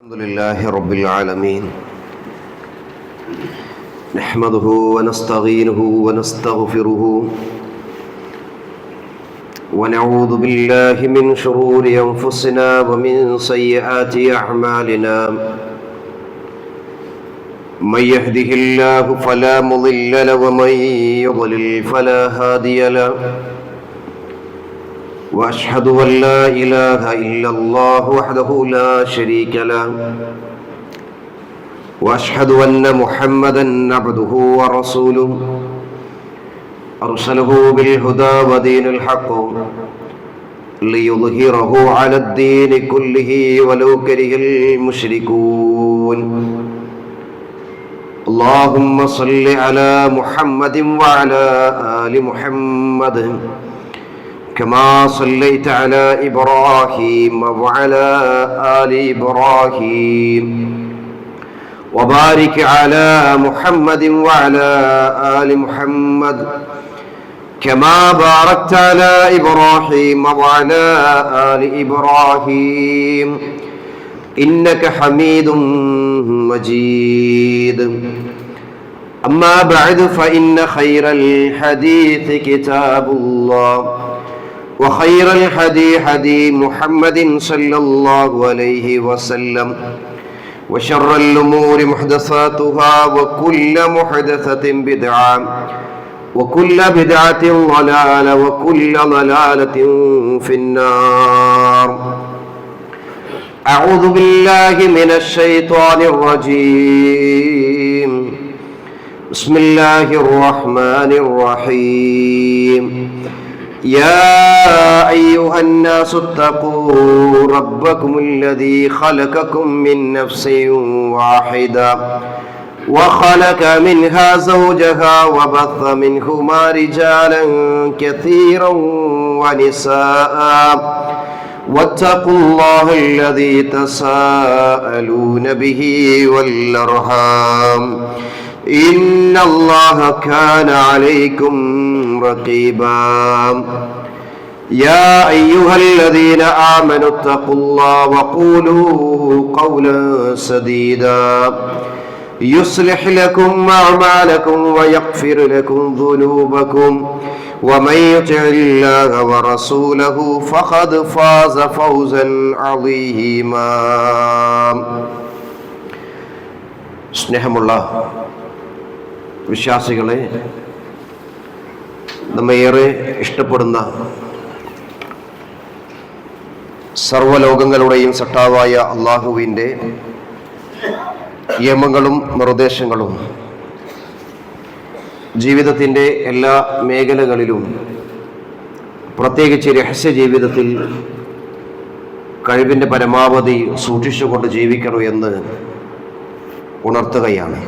الحمد لله رب العالمين نحمده ونستعينه ونستغفره ونعوذ بالله من شرور أنفسنا ومن سيئات أعمالنا من يهده الله فلا مضل له ومن يضلل فلا هادي له وأشهد أن لا إله إلا الله وحده لا شريك له وأشهد أن محمدا عبده ورسوله أرسله بالهدى ودين الحق ليظهره على الدين كله ولو كره المشركون اللهم صل على محمد وعلى آل محمد كما صليت على إبراهيم وعلى آل إبراهيم وبارك على محمد وعلى آل محمد كما باركت على إبراهيم وعلى آل إبراهيم إنك حميد مجيد أما بعد فإن خير الحديث كتاب الله وخير الهدي هدي محمد صلى الله عليه وسلم وشر الأمور محدثاتها وكل محدثة بدعة وكل بدعة ضلالة وكل ضلالة في النار. أعوذ بالله من الشيطان الرجيم. بسم الله الرحمن الرحيم. يا أيها الناس اتقوا ربكم الذي خلقكم من نفس واحدة وخلق منها زوجها وبث منهما رجالا كثيرا ونساء واتقوا الله الذي تساءلون به والأرحام إن الله كان عليكم رقيبا. يا أيها الذين آمنوا اتقوا الله وقولوا قولا سديدا يصلح لكم أعمالكم ويغفر لكم ذنوبكم ومن يطع الله ورسوله فقد فاز فوزا عظيما. സ്നേഹമുള്ള വിശ്വാസികളെ, നമ്മേറെ ഇഷ്ടപ്പെടുന്ന സർവ്വലോകങ്ങളുടെയും സട്ടാവായ അള്ളാഹുവിൻ്റെ നിയമങ്ങളും നിർദ്ദേശങ്ങളും ജീവിതത്തിൻ്റെ എല്ലാ മേഖലകളിലും, പ്രത്യേകിച്ച് രഹസ്യ ജീവിതത്തിൽ കഴിവിൻ്റെ പരമാവധി സൂക്ഷിച്ചുകൊണ്ട് ജീവിക്കണമെന്ന് ഉണർത്തുകയാണ്.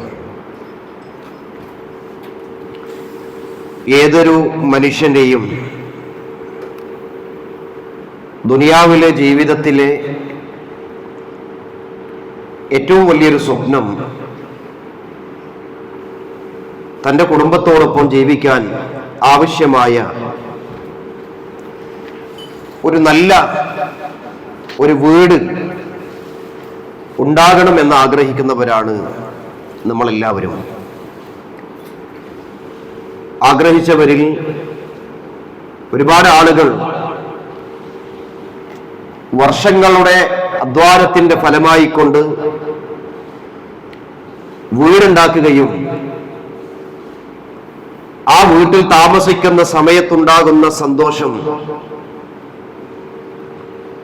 ഏതൊരു മനുഷ്യൻ്റെയും ദുനിയാവിലെ ജീവിതത്തിലെ ഏറ്റവും വലിയൊരു സ്വപ്നം തൻ്റെ കുടുംബത്തോടൊപ്പം ജീവിക്കാൻ ആവശ്യമായ ഒരു നല്ല ഒരു വീട് ഉണ്ടാകണമെന്ന് ആഗ്രഹിക്കുന്നവരാണ് നമ്മളെല്ലാവരും. ആഗ്രഹിച്ചവരിൽ ഒരുപാട് ആളുകൾ വർഷങ്ങളുടെ അധ്വാനത്തിന്റെ ഫലമായിക്കൊണ്ട് വീടുണ്ടാക്കുകയും ആ വീട്ടിൽ താമസിക്കുന്ന സമയത്തുണ്ടാകുന്ന സന്തോഷം,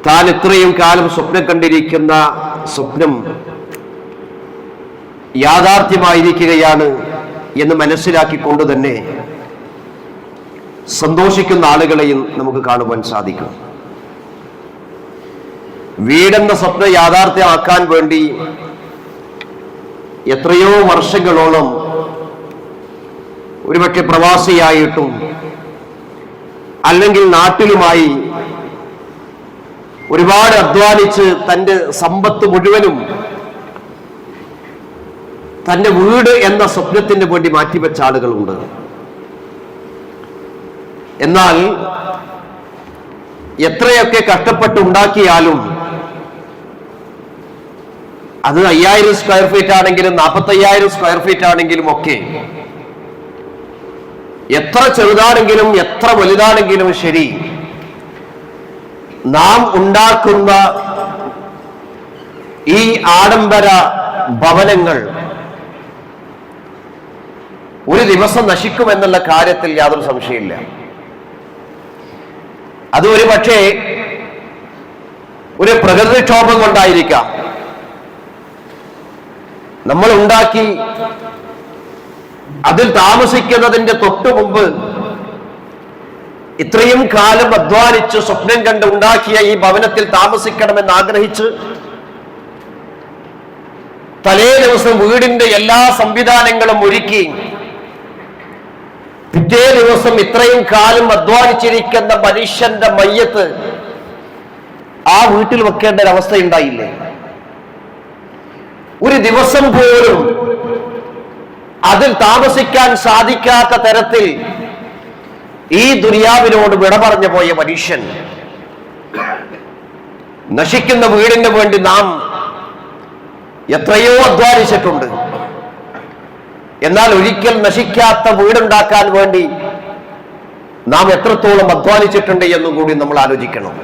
താൻ ഇത്രയും കാലം സ്വപ്നം കണ്ടിരിക്കുന്ന സ്വപ്നം യാഥാർത്ഥ്യമായിരിക്കുകയാണ് എന്ന് മനസ്സിലാക്കിക്കൊണ്ട് തന്നെ സന്തോഷിക്കുന്ന ആളുകളെയും നമുക്ക് കാണുവാൻ സാധിക്കും. വീടെന്ന സ്വപ്നം യാഥാർത്ഥ്യമാക്കാൻ വേണ്ടി എത്രയോ വർഷങ്ങളോളം ഒരുപക്ഷെ പ്രവാസിയായിട്ടും അല്ലെങ്കിൽ നാട്ടിലുമായി ഒരുപാട് അധ്വാനിച്ച് തൻ്റെ സമ്പത്ത് മുഴുവനും തൻ്റെ വീട് എന്ന സ്വപ്നത്തിന് വേണ്ടി മാറ്റിവെച്ച ആളുകളുണ്ട്. എന്നാൽ എത്രയൊക്കെ കഷ്ടപ്പെട്ടുണ്ടാക്കിയാലും അത് 5000 സ്ക്വയർ ഫീറ്റ് ആണെങ്കിലും 45,000 സ്ക്വയർ ഫീറ്റ് ആണെങ്കിലും ഒക്കെ, എത്ര ചെറുതാണെങ്കിലും എത്ര വലുതാണെങ്കിലും ശരി, നാം ഉണ്ടാക്കുന്ന ഈ ആഡംബര ഭവനങ്ങൾ ഒരു ദിവസം നശിക്കുമെന്നുള്ള കാര്യത്തിൽ യാതൊരു സംശയമില്ല. അത് ഒരു പക്ഷേ ഒരു പ്രകൃതിക്ഷോഭം കൊണ്ടായിരിക്കാം. നമ്മൾ ഉണ്ടാക്കി അതിൽ താമസിക്കുന്നതിന്റെ തൊട്ടു മുമ്പ് ഇത്രയും കാലം അധ്വാനിച്ച് സ്വപ്നം കണ്ട് ഉണ്ടാക്കിയ ഈ ഭവനത്തിൽ താമസിക്കണമെന്ന് ആഗ്രഹിച്ച് തലേ ദിവസം വീടിന്റെ എല്ലാ സംവിധാനങ്ങളും ഒരുക്കി പിറ്റേ ദിവസം ഇത്രയും കാലം അധ്വാനിച്ചിരിക്കുന്ന മനുഷ്യന്റെ മയ്യത്ത് ആ വീട്ടിൽ വെക്കേണ്ട ഒരവസ്ഥ ഉണ്ടായില്ലേ? ഒരു ദിവസം പോലും അതിൽ താമസിക്കാൻ സാധിക്കാത്ത തരത്തിൽ ഈ ദുനിയാവിനോട് വിട പറഞ്ഞു പോയ മനുഷ്യൻ, നശിക്കുന്ന വീടിന് വേണ്ടി നാം എത്രയോ അധ്വാനിച്ചിട്ടുണ്ട്. എന്നാൽ ഒരിക്കൽ നശിക്കാത്ത വീടുണ്ടാക്കാൻ വേണ്ടി നാം എത്രത്തോളം അധ്വാനിച്ചിട്ടുണ്ട് എന്നും കൂടി നമ്മൾ ആലോചിക്കണം.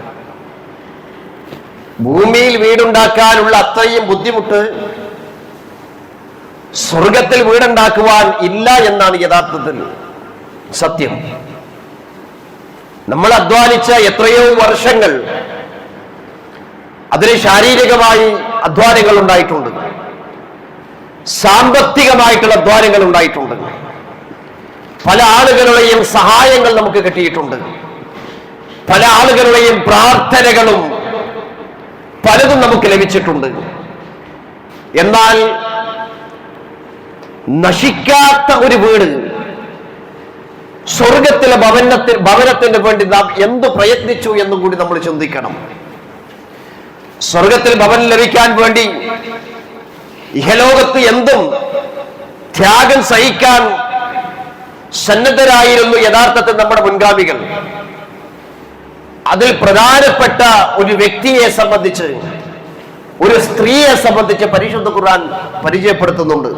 ഭൂമിയിൽ വീടുണ്ടാക്കാനുള്ള അത്രയും ബുദ്ധിമുട്ട് സ്വർഗത്തിൽ വീടുണ്ടാക്കുവാൻ ഇല്ല എന്നാണ് യഥാർത്ഥത്തിൽ സത്യം. നമ്മൾ അധ്വാനിച്ച എത്രയോ വർഷങ്ങൾ, അതിന് ശാരീരികമായി അധ്വാനങ്ങൾ ഉണ്ടായിട്ടുണ്ട്, സാമ്പത്തികമായിട്ടുള്ള അധ്വാനങ്ങൾ ഉണ്ടായിട്ടുണ്ട്, പല ആളുകളുടെയും സഹായങ്ങൾ നമുക്ക് കിട്ടിയിട്ടുണ്ട്, പല ആളുകളുടെയും പ്രാർത്ഥനകളും പലതും നമുക്ക് ലഭിച്ചിട്ടുണ്ട്. എന്നാൽ നശിക്കാത്ത ഒരു വീട്, സ്വർഗത്തിലെ ഭവനത്തിന് വേണ്ടി നാം എന്ത് പ്രയത്നിച്ചു എന്നും കൂടി നമ്മൾ ചിന്തിക്കണം. സ്വർഗത്തിൽ ഭവനം ലഭിക്കാൻ വേണ്ടി ഇഹലോകത്ത് എന്തും ത്യാഗം സഹിക്കാൻ സന്നദ്ധരായിരുന്നു യഥാർത്ഥത്തിൽ നമ്മുടെ മുൻഗാമികൾ. അതിൽ പ്രധാനപ്പെട്ട ഒരു വ്യക്തിയെ സംബന്ധിച്ച്, ഒരു സ്ത്രീയെ സംബന്ധിച്ച് പരിശുദ്ധ ഖുർആൻ പരിചയപ്പെടുത്തുന്നുണ്ട്.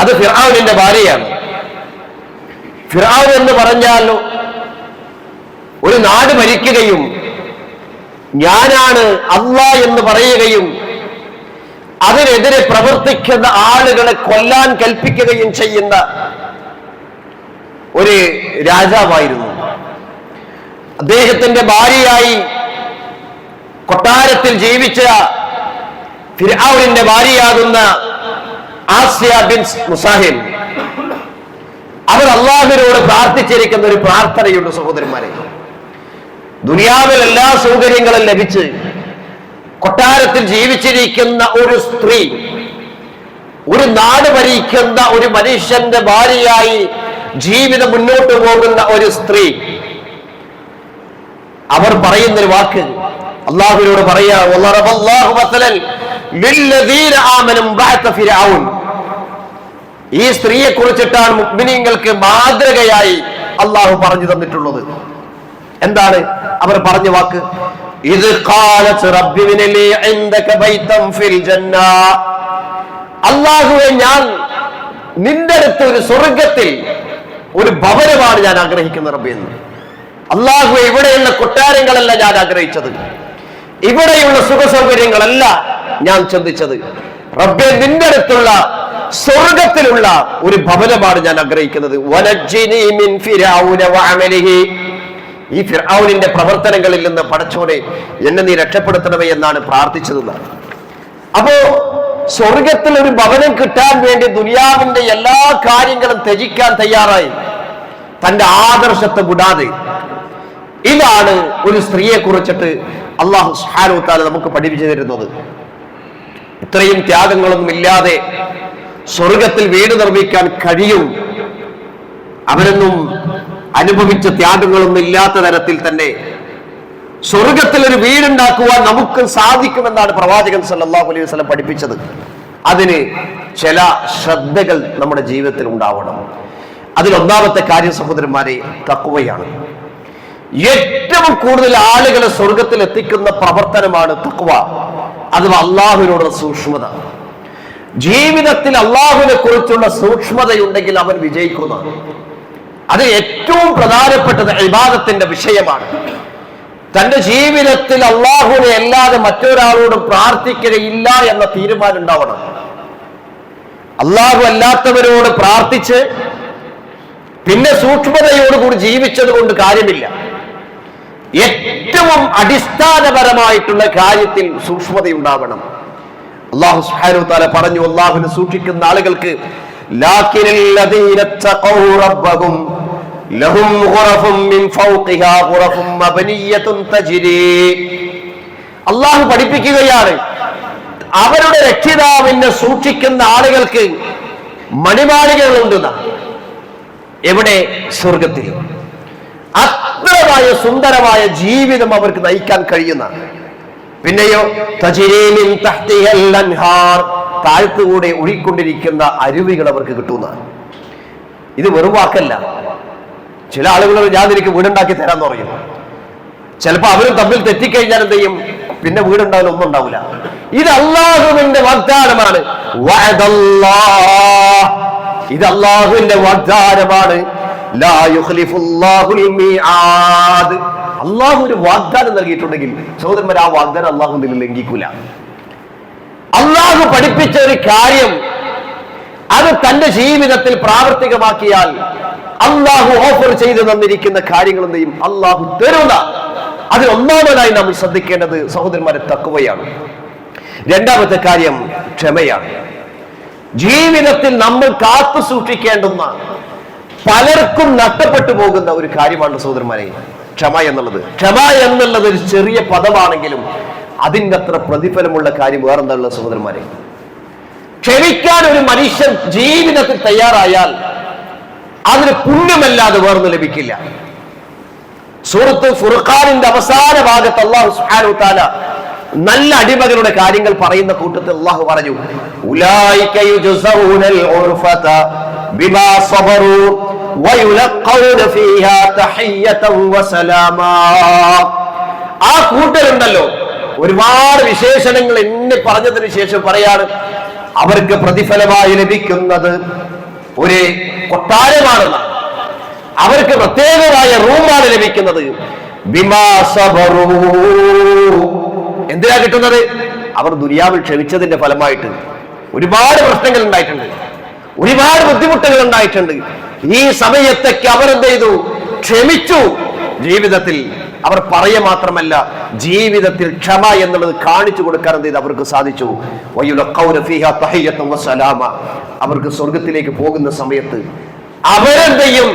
അത് ഫിർഔനിന്റെ ഭാര്യയാണ്. ഫിർഔൻ എന്ന് പറഞ്ഞാൽ ഒരു നാട് ഭരിക്കുകയും ഞാനാണ് അല്ലാഹ് എന്ന് പറയുകയും അതിനെതിരെ പ്രവർത്തിക്കുന്ന ആളുകളെ കൊല്ലാൻ കൽപ്പിക്കുകയും ചെയ്യുന്ന ഒരു രാജാവായിരുന്നു. അദ്ദേഹത്തിന്റെ ഭാര്യയായി കൊട്ടാരത്തിൽ ജീവിച്ച ഫിർഔനിന്റെ ഭാര്യയാകുന്ന ആസിയ ബിൻ മുസാഹിൽ, അവർ അല്ലാഹുവിനോട് പ്രാർത്ഥിച്ചിരിക്കുന്ന ഒരു പ്രാർത്ഥനയുണ്ട് സഹോദരന്മാരെ. ദുനിയാവിൽ എല്ലാ സൗകര്യങ്ങളും ലഭിച്ച് കൊട്ടാരത്തിൽ ജീവിച്ചിരിക്കുന്ന ഒരു സ്ത്രീ, ഒരു നാട് ഭരിക്കുന്ന ഒരു മനുഷ്യന്റെ ഭാര്യയായി ജീവിതം മുന്നോട്ട് പോകുന്ന ഒരു സ്ത്രീ, അവർ പറയുന്നൊരു വാക്ക് അള്ളാഹുവിനോട് പറയാ, ഈ സ്ത്രീയെ കുറിച്ചിട്ടാണ് മുഅ്മിനീങ്ങൾക്ക് മാതൃകയായി അള്ളാഹു പറഞ്ഞു തന്നിട്ടുള്ളത്. എന്താണ് അവർ പറഞ്ഞ വാക്ക്? ഇത് അല്ലാഹുവേ, ഞാൻ നിന്റെ അടുത്ത് ഒരു സ്വർഗത്തിൽ ഒരു ഭവനമാണ് ഞാൻ ആഗ്രഹിക്കുന്നത് റബ്ബേ എന്ന്. അല്ലാഹുവേ, ഇവിടെയുള്ള കൊട്ടാരങ്ങളല്ല ഞാൻ ആഗ്രഹിച്ചത്, ഇവിടെയുള്ള സുഖ സൗകര്യങ്ങളല്ല ഞാൻ ചിന്തിച്ചത്. റബ്ബേ, നിന്റെ അടുത്തുള്ള സ്വർഗത്തിലുള്ള ഒരു ഭവനമാണ് ഞാൻ ആഗ്രഹിക്കുന്നത്. വനജ്ജിനി മിൻ ഫിർഔന വഅമലിഹി, ഈ ഫിർഔനിന്റെ പ്രവർത്തനങ്ങളിൽ നിന്ന് പടച്ചോനെ എന്നെ നീ രക്ഷപ്പെടുത്തണമേ എന്നാണ് പ്രാർത്ഥിച്ചത്. അപ്പോ സ്വർഗത്തിൽ ഒരു ഭവനം കിട്ടാൻ വേണ്ടി ദുനിയാവിന്റെ എല്ലാ കാര്യങ്ങളും ത്യജിക്കാൻ തയ്യാറായി, തന്റെ ആദർശത്തെ വിടാതെ. ഇതാണ് ഒരു സ്ത്രീയെ കുറിച്ചിട്ട് അല്ലാഹു സുബ്ഹാനഹു വ തആല നമുക്ക് പഠിപ്പിച്ചു തരുന്നത്. ഇത്രയും ത്യാഗങ്ങളൊന്നും ഇല്ലാതെ സ്വർഗത്തിൽ വീട് നിർമ്മിക്കാൻ കഴിയും, അവരൊന്നും അനുഭവിച്ച ത്യാഗങ്ങളൊന്നും ഇല്ലാത്ത തരത്തിൽ തന്നെ സ്വർഗത്തിൽ ഒരു വീടുണ്ടാക്കുവാൻ നമുക്ക് സാധിക്കുമെന്നാണ് പ്രവാചകൻ സല്ലല്ലാഹു അലൈഹി വസല്ലം പഠിപ്പിച്ചത്. അതിന് ചില ശ്രദ്ധകൾ നമ്മുടെ ജീവിതത്തിൽ ഉണ്ടാവണം. അതിലൊന്നാമത്തെ കാര്യം സഹോദരന്മാരെ, തഖ്വയാണ്. ഏറ്റവും കൂടുതൽ ആളുകളെ സ്വർഗത്തിൽ എത്തിക്കുന്ന പ്രവർത്തനമാണ് തഖ്വ. അഥവാ അള്ളാഹുവിനോടുള്ള സൂക്ഷ്മത. ജീവിതത്തിൽ അള്ളാഹുവിനെ കുറിച്ചുള്ള സൂക്ഷ്മതയുണ്ടെങ്കിൽ അവൻ വിജയിക്കുന്നതാണ്. അത് ഏറ്റവും പ്രധാനപ്പെട്ടത് ഇബാദത്തിന്റെ വിഷയമാണ്. തന്റെ ജീവിതത്തിൽ അള്ളാഹുവിനെ അല്ലാതെ മറ്റൊരാളോടും പ്രാർത്ഥിക്കുകയില്ല എന്ന തീരുമാനം ഉണ്ടാവണം. അള്ളാഹു അല്ലാത്തവരോട് പ്രാർത്ഥിച്ച് പിന്നെ സൂക്ഷ്മതയോടുകൂടി ജീവിച്ചത് കൊണ്ട് കാര്യമില്ല. ഏറ്റവും അടിസ്ഥാനപരമായിട്ടുള്ള കാര്യത്തിൽ സൂക്ഷ്മതയുണ്ടാവണം. അല്ലാഹു സുബ്ഹാനഹു വ തആല പറഞ്ഞു, അല്ലാഹുവിനെ സൂക്ഷിക്കുന്ന ആളുകൾക്ക് ലാകിനല്ലദീന തഖൗ റബ്ബഹും ലഹും ഗുറഫും മിൻ ഫൗഖിഹാ ഗുറഫും മബ്നിയത്തുൻ തജ്രി. അല്ലാഹു പഠിപ്പിക്കുകയാണ്, അവരുടെ രക്ഷിതാവിനെ സൂക്ഷിക്കുന്ന ആളുകൾക്ക് മണിമാളികകളുണ്ടെന്നാണ്. എവിടെ? സ്വർഗത്തിൽ. അത്രമായ സുന്ദരമായ ജീവിതം അവർക്ക് നയിക്കാൻ കഴിയുന്ന. പിന്നെയോ തജ്രീമിൻ തഹ്തിഹൽ അൻഹാർ, താഴത്തുകൂടെ ഒഴുകിക്കൊണ്ടിരിക്കുന്ന അരുവികൾ അവർക്ക് കിട്ടുന്ന. ഇത് വെറും വാക്കല്ല. ചില ആളുകൾ ഞാൻ എനിക്ക് വീടുണ്ടാക്കി തരാന്ന് പറയും. ചിലപ്പോ അവരും തമ്മിൽ തെറ്റിക്കഴിഞ്ഞാൽ എന്ത് ചെയ്യും? പിന്നെ വീടുണ്ടാവില്ല, ഒന്നും ഉണ്ടാവില്ല. ഇത് അള്ളാഹുവിന്റെ വാഗ്ദാനമാണ്. ഇത് അള്ളാഹുവിന്റെ വാഗ്ദാനമാണ്. ലാ യുഖ്ലിഫുല്ലാഹുൽ മീആദ്. അള്ളാഹു ഒരു വാഗ്ദാനം നൽകിയിട്ടുണ്ടെങ്കിൽ സഹോദരന്മാർ, ആ വാഗ്ദാനം അള്ളാഹു ലംഘിക്കൂല. അള്ളാഹു പഠിപ്പിച്ച ഒരു കാര്യം അത് തന്റെ ജീവിതത്തിൽ പ്രാവർത്തികമാക്കിയാൽ അള്ളാഹു ഓഫർ ചെയ്തു തന്നിരിക്കുന്ന കാര്യങ്ങൾ എന്ത് ചെയ്യും? അള്ളാഹു തരുന്ന. അതിൽ ഒന്നാമതായി നമ്മൾ ശ്രദ്ധിക്കേണ്ടത് സഹോദരന്മാരെ തഖ്വയാണ്. രണ്ടാമത്തെ കാര്യം ക്ഷമയാണ്. ജീവിതത്തിൽ നമ്മൾ കാത്തു സൂക്ഷിക്കേണ്ടുന്ന, പലർക്കും നഷ്ടപ്പെട്ടു പോകുന്ന ഒരു കാര്യമാണ് സഹോദരന്മാരെ ക്ഷമ എന്നുള്ളത്. ക്ഷമ എന്നുള്ളത് ഒരു ചെറിയ പദമാണെങ്കിലും അതിൻ്റെ അത്ര പ്രതിഫലമുള്ള കാര്യം വേറെന്താണുള്ളത് സഹോദരന്മാരെ? ക്ഷമിക്കാൻ ഒരു മനുഷ്യൻ ജീവിതത്തിൽ തയ്യാറായാൽ അതിന് പുണ്യമല്ലാതെ വേറൊന്നും ലഭിക്കില്ല. സൂറത്ത് ഫുർഖാനിന്റെ അവസാന ഭാഗത്ത് അല്ലാഹു സുബ്ഹാനഹു വ തആല നല്ല അടിമകളുടെ കാര്യങ്ങൾ പറയുന്ന കൂട്ടത്തിൽ അല്ലാഹു പറഞ്ഞു, ഉലൈക യുജ്സൗനൽ ഉർഫത ബിമാ സബറു വയുലഖൗന ഫീഹാ തഹിയ്യതൻ വസലാമാ. ആ കൂട്ടരുണ്ടല്ലോ, ഒരുപാട് വിശേഷണങ്ങൾ എന്നെ പറഞ്ഞതിന് ശേഷം പറയാണ്, അവർക്ക് പ്രതിഫലമായി ലഭിക്കുന്നത് ഒരു കൊട്ടാരമാണെന്നാണ്. അവർക്ക് പ്രത്യേകമായ റൂമാണ് ലഭിക്കുന്നത്. ബിമാ സബറു. എന്തിനാ കിട്ടുന്നത്? അവർ ദുനിയാവിൽ ക്ഷമിച്ചതിന്റെ ഫലമായിട്ട് ഒരുപാട് പ്രശ്നങ്ങൾ ഉണ്ടായിട്ടുണ്ട്, ഒരുപാട് ബുദ്ധിമുട്ടുകൾ ഉണ്ടായിട്ടുണ്ട്. ഈ സമയത്തൊക്കെ അവരെന്ത് ചെയ്തു? ക്ഷമിച്ചു. ജീവിതത്തിൽ അവർ പറയുക മാത്രമല്ല, ജീവിതത്തിൽ ക്ഷമ എന്നുള്ളത് കാണിച്ചു കൊടുക്കാൻ എന്ത് ചെയ്തു? അവർക്ക് സാധിച്ചു. അവർക്ക് സ്വർഗത്തിലേക്ക് പോകുന്ന സമയത്ത് അവരെന്ത് ചെയ്യും?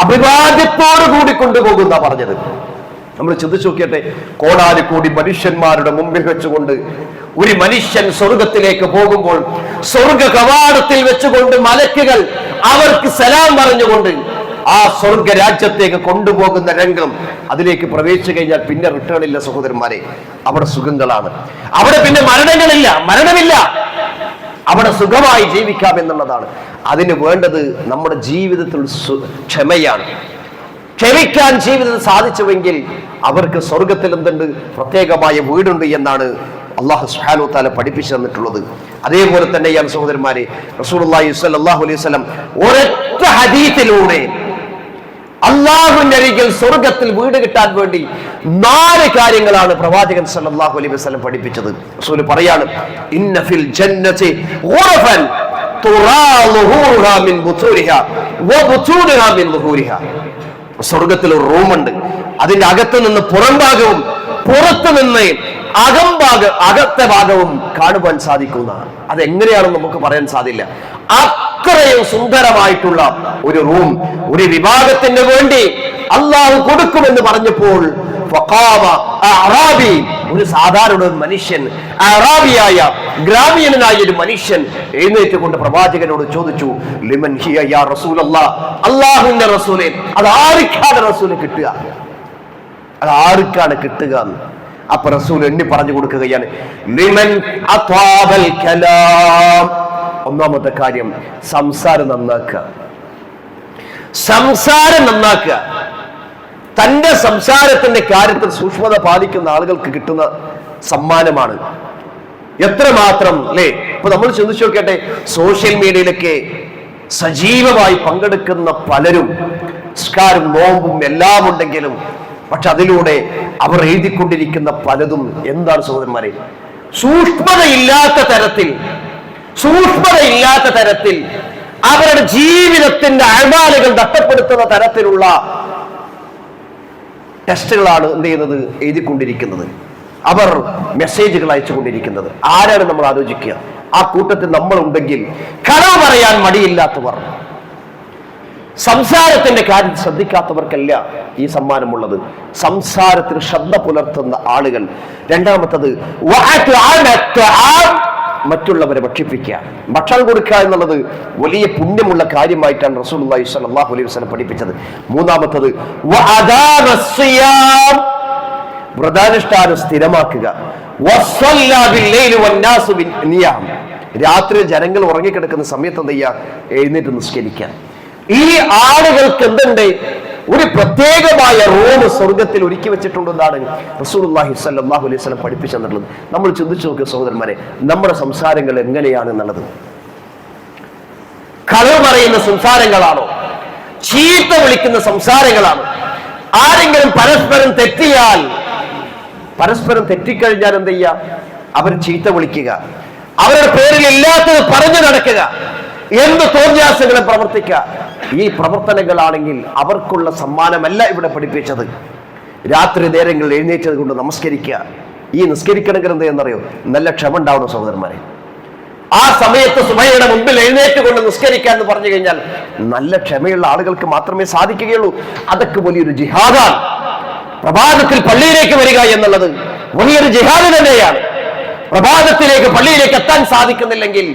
അഭിവാദ്യത്തോടു കൂടി കൊണ്ടുപോകുന്ന പറഞ്ഞത്. നമ്മൾ ചിന്തിച്ചു നോക്കിയട്ടെ, കോടാനുകൂടി മനുഷ്യന്മാരുടെ മുമ്പിൽ വെച്ചുകൊണ്ട് ഒരു മനുഷ്യൻ സ്വർഗത്തിലേക്ക് പോകുമ്പോൾ സ്വർഗ കവാടത്തിൽ വെച്ചുകൊണ്ട് മലക്കുകൾ അവർക്ക് സലാം പറഞ്ഞുകൊണ്ട് ആ സ്വർഗ രാജ്യത്തേക്ക് കൊണ്ടുപോകുന്ന രംഗം, അതിലേക്ക് പ്രവേശിച്ചു കഴിഞ്ഞാൽ പിന്നെ റിട്ടേൺ ഇല്ല സഹോദരന്മാരെ. അവിടെ സുഖങ്ങളാണ്, അവിടെ പിന്നെ മരണമില്ല. അവിടെ സുഖമായി ജീവിക്കാം എന്നുള്ളതാണ്. അതിന് വേണ്ടത് നമ്മുടെ ജീവിതത്തിൽ ക്ഷമയാണ്. ക്ഷമിക്കാൻ ജീവിതത്തിൽ സാധിച്ചുവെങ്കിൽ അവർക്ക് സ്വർഗത്തിൽ എന്തുണ്ട്? പ്രത്യേകമായ വീടുണ്ട് എന്നാണ് അല്ലാഹു സുബ്ഹാനഹു വ തആല പഠിപ്പിച്ചു തന്നിട്ടുള്ളത്. അതേപോലെ തന്നെയാണ് സഹോദരന്മാരെ റസൂലുള്ളാഹി സ്വല്ലല്ലാഹു അലൈഹി വസല്ലം ഒരൊറ്റ ഹദീസിലൂടെ അല്ലാഹുവിന്റെ അരികിൽ സ്വർഗത്തിൽ വീട് കിട്ടാൻ വേണ്ടി 4 കാര്യങ്ങളാണ് പ്രവാചകൻ സല്ലല്ലാഹു അലൈഹി വസല്ലം പഠിപ്പിച്ചത്. റസൂൽ പറയാണ്, ഇന്ന ഫിൽ ജന്നതി ഗുറഫൻ തുറാ ളുഹൂറുഹാ മിൻ ബുതൂരിഹാ വബുതൂനുഹാ മിൻ ളുഹൂരിഹാ. സ്വർഗത്തിൽ ഒരു റൂമുണ്ട്. അതിന്റെ അകത്ത് നിന്ന് പുറം ഭാഗവും പുറത്തു നിന്ന് അകത്തെ ഭാഗവും കാണുവാൻ സാധിക്കുന്നതാണ്. അതെങ്ങനെയാണെന്ന് നമുക്ക് പറയാൻ സാധില്ല. അത്രയും സുന്ദരമായിട്ടുള്ള ഒരു റൂം ഒരു വിഭാഗത്തിന് വേണ്ടി അള്ളാഹു കൊടുക്കുമെന്ന് പറഞ്ഞപ്പോൾ ഒരു സാധാരണ മനുഷ്യൻ, അറാബിയായ ഗ്രാമീണനായ ഒരു മനുഷ്യൻ എഴുന്നേറ്റ് കൊണ്ട് പ്രവാചകനോട് ചോദിച്ചു, ലിമൻ ഹിയ യാ റസൂലല്ലാഹ്, അല്ലാഹുവിന്റെ റസൂലേ, അത് ആർക്കാണ് റസൂല് കിട്ടുക? അത് ആർക്കാണ് കിട്ടുക? അപ്പൊ റസൂൽ എണ്ണി പറഞ്ഞു കൊടുക്കുകയാണ്, ലിമൻ അത്വാബൽ കലാം. ഒന്നാമത്തെ കാര്യം സംസാരം നന്നാക്കുക. സംസാരം നന്നാക്കുക. തന്റെ സംസാരത്തിന്റെ കാര്യത്തിൽ സൂക്ഷ്മത പാലിക്കുന്ന ആളുകൾക്ക് കിട്ടുന്ന സമ്മാനമാണ്. എത്രമാത്രം അല്ലേ? ഇപ്പൊ നമ്മൾ ചിന്തിച്ചു നോക്കട്ടെ, സോഷ്യൽ മീഡിയയിലൊക്കെ സജീവമായി പങ്കെടുക്കുന്ന പലരും നിസ്കാരം നോമ്പും എല്ലാം ഉണ്ടെങ്കിലും പക്ഷെ അതിലൂടെ അവർ എഴുതിക്കൊണ്ടിരിക്കുന്ന പലതും എന്താണ് സഹോദരന്മാരെ? സൂക്ഷ്മതയില്ലാത്ത തരത്തിൽ അവരുടെ ജീവിതത്തിന്റെ അഴമാലുകൾ നഷ്ടപ്പെടുത്തുന്ന തരത്തിലുള്ള ടെസ്റ്റുകളാണ് എന്ത് ചെയ്യുന്നത്? എഴുതിക്കൊണ്ടിരിക്കുന്നത്. അവർ മെസ്സേജുകൾ അയച്ചുകൊണ്ടിരിക്കുന്നത്. ആരാണ് നമ്മൾ ആലോചിക്കുക? ആ കൂട്ടത്തിൽ നമ്മൾ ഉണ്ടെങ്കിൽ കളവ് പറയാൻ മടിയില്ലാത്തവർ, സംസാരത്തിന്റെ കാര്യം ശ്രദ്ധിക്കാത്തവർക്കല്ല ഈ സമ്മാനമുള്ളത്. സംസാരത്തിന് ശ്രദ്ധ പുലർത്തുന്ന ആളുകൾ. രണ്ടാമത്തത് മറ്റുള്ളവരെ ഭക്ഷിപ്പിക്കുക, ഭക്ഷണം കൊടുക്കുക എന്നുള്ളത് വലിയ പുണ്യമുള്ള കാര്യമായിട്ടാണ് റസൂലുള്ളാഹി സ്വല്ലല്ലാഹു അലൈഹി വസല്ലം പഠിപ്പിച്ചത്. മൂന്നാമത്തത് വ്രതാനുഷ്ഠാനം സ്ഥിരമാക്കുക. രാത്രി ജനങ്ങൾ ഉറങ്ങിക്കിടക്കുന്ന സമയത്ത് എന്ത് ചെയ്യുക? എഴുന്നേറ്റ് നിസ്കരിക്കാൻ. ഈ ആളുകൾക്ക് എന്തുണ്ട്? ഒരു പ്രത്യേകമായ റൂം സ്വർഗത്തിൽ ഒരുക്കി വെച്ചിട്ടുണ്ടെന്നാണ് റസൂലുള്ളാഹി സ്വല്ലല്ലാഹു അലൈഹി വസല്ലം പഠിപ്പിച്ചെന്നുള്ളത്. നമ്മൾ ചിന്തിച്ചു നോക്കിയ സഹോദരന്മാരെ, നമ്മുടെ സംസാരങ്ങൾ എങ്ങനെയാണെന്നുള്ളത്. കളവ് പറയുന്ന സംസാരങ്ങളാണോ? ചീത്ത വിളിക്കുന്ന സംസാരങ്ങളാണോ? ആരെങ്കിലും പരസ്പരം തെറ്റിക്കഴിഞ്ഞാൽ എന്ത് ചെയ്യുക? അവർ ചീത്ത വിളിക്കുക, അവരുടെ പേരിൽ ഇല്ലാത്തത് പറഞ്ഞു നടക്കുക, എന്ത് തോന്നിയാസങ്ങളും പ്രവർത്തിക്കുക. ഈ പ്രവർത്തനങ്ങളാണെങ്കിൽ അവർക്കുള്ള സമ്മാനമല്ല ഇവിടെ പഠിപ്പിച്ചത്. രാത്രി നേരങ്ങളിൽ എഴുന്നേറ്റത് കൊണ്ട് നമസ്കരിക്കുക. ഈ നിസ്കരിക്കണമെങ്കിൽ എന്ത് എന്നറിയോ? നല്ല ക്ഷമ ഉണ്ടാവണം സഹോദരന്മാരെ. ആ സമയത്ത് സുബഹിയുടെ മുമ്പിൽ എഴുന്നേറ്റ് കൊണ്ട് നിസ്കരിക്കുക എന്ന് പറഞ്ഞു കഴിഞ്ഞാൽ നല്ല ക്ഷമയുള്ള ആളുകൾക്ക് മാത്രമേ സാധിക്കുകയുള്ളൂ. അതൊക്കെ വലിയൊരു ജിഹാദാണ്. പ്രഭാതത്തിൽ പള്ളിയിലേക്ക് വരിക എന്നുള്ളത് വലിയൊരു ജിഹാദ് തന്നെയാണ്. പ്രഭാതത്തിലേക്ക് പള്ളിയിലേക്ക് എത്താൻ സാധിക്കുന്നില്ലെങ്കിൽ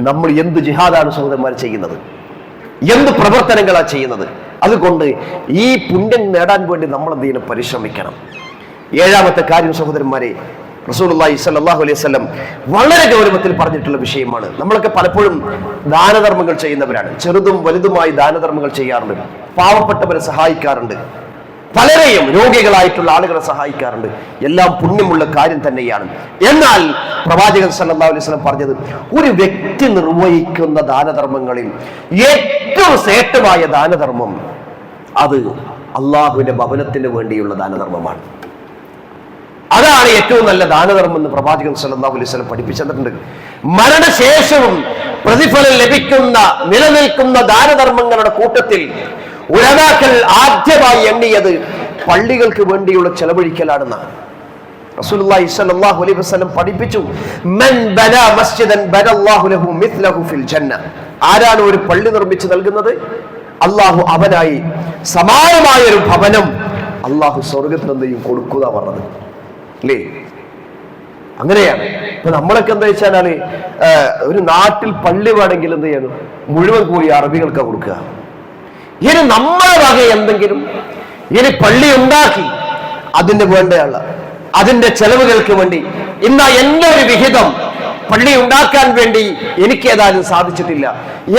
നമ്മൾ എന്ത് ജിഹാദാണ് സഹോദരന്മാർ ചെയ്യുന്നത്? എന്ത് പ്രവർത്തനങ്ങളാണ് ചെയ്യുന്നത്? അതുകൊണ്ട് ഈ പുണ്യം നേടാൻ വേണ്ടി നമ്മൾ എന്ത് ചെയ്യണം? പരിശ്രമിക്കണം. ഏഴാമത്തെ കാര്യം സഹോദരന്മാരെ, റസൂലുള്ളാഹി സ്വല്ലല്ലാഹു അലൈഹി വസല്ലം വളരെ ഗൗരവത്തിൽ പറഞ്ഞിട്ടുള്ള വിഷയമാണ്. നമ്മളൊക്കെ പലപ്പോഴും ദാനധർമ്മങ്ങൾ ചെയ്യുന്നവരാണ്. ചെറുതും വലുതുമായി ദാനധർമ്മങ്ങൾ ചെയ്യാറുണ്ട്. പാവപ്പെട്ടവരെ സഹായിക്കാറുണ്ട്. പലരെയും രോഗികളായിട്ടുള്ള ആളുകളെ സഹായിക്കാറുണ്ട്. എല്ലാം പുണ്യമുള്ള കാര്യം തന്നെയാണ്. എന്നാൽ പ്രവാചകൻ സല്ലല്ലാഹു അലൈഹി വസല്ലം പറഞ്ഞത്, ഒരു വ്യക്തി നിർവഹിക്കുന്ന ദാനധർമ്മങ്ങളിൽ ഏറ്റവും ശ്രേഷ്ഠമായ ദാനധർമ്മം അത് അള്ളാഹുവിന്റെ ഭവനത്തിന് വേണ്ടിയുള്ള ദാനധർമ്മമാണ്. അതാണ് ഏറ്റവും നല്ല ദാനധർമ്മം എന്ന് പ്രവാചകൻ സല്ലല്ലാഹു അലൈഹി വസല്ലം പഠിപ്പിച്ചിട്ടുണ്ട്. മരണശേഷവും പ്രതിഫലം ലഭിക്കുന്ന നിലനിൽക്കുന്ന ദാനധർമ്മങ്ങളുടെ കൂട്ടത്തിൽ ഉലമാക്കൾ ആദ്യമായി എണ്ണിയത് പള്ളികൾക്ക് വേണ്ടിയുള്ള ചെലവഴിക്കലാണെന്നാണ്. റസൂലുള്ളാഹി സ്വല്ലല്ലാഹു അലൈഹി വസല്ലം പഠിപ്പിച്ചു, മൻ ബനാ മസ്ജിദൻ ബനല്ലാഹു ലഹു മിത്ലഹു ഫിൽ ജന്ന. ആരാണ് ഒരു പള്ളി നിർമ്മിച്ചു നൽകുന്നത്? അള്ളാഹു അവനായി സമാനമായ ഒരു ഭവനം അള്ളാഹു സ്വർഗത്തിൽ എന്തെയും കൊടുക്കുക പറഞ്ഞത് അല്ലേ? അങ്ങനെയാണ്. ഇപ്പൊ നമ്മളൊക്കെ എന്താ വെച്ചാല് ഒരു നാട്ടിൽ പള്ളി വേണമെങ്കിൽ എന്ത് ചെയ്യണം? മുഴുവൻ കൂടി അറബികൾക്ക് കൊടുക്കുക. ഇനി നമ്മളെ വക എന്തെങ്കിലും ഇനി പള്ളി ഉണ്ടാക്കി അതിന്റെ വേണ്ടയുള്ള അതിന്റെ ചെലവുകൾക്ക് വേണ്ടി ഇന്നാ എന്റെ ഒരു വിഹിതം പള്ളി ഉണ്ടാക്കാൻ വേണ്ടി എനിക്ക് ഏതായാലും സാധിച്ചിട്ടില്ല,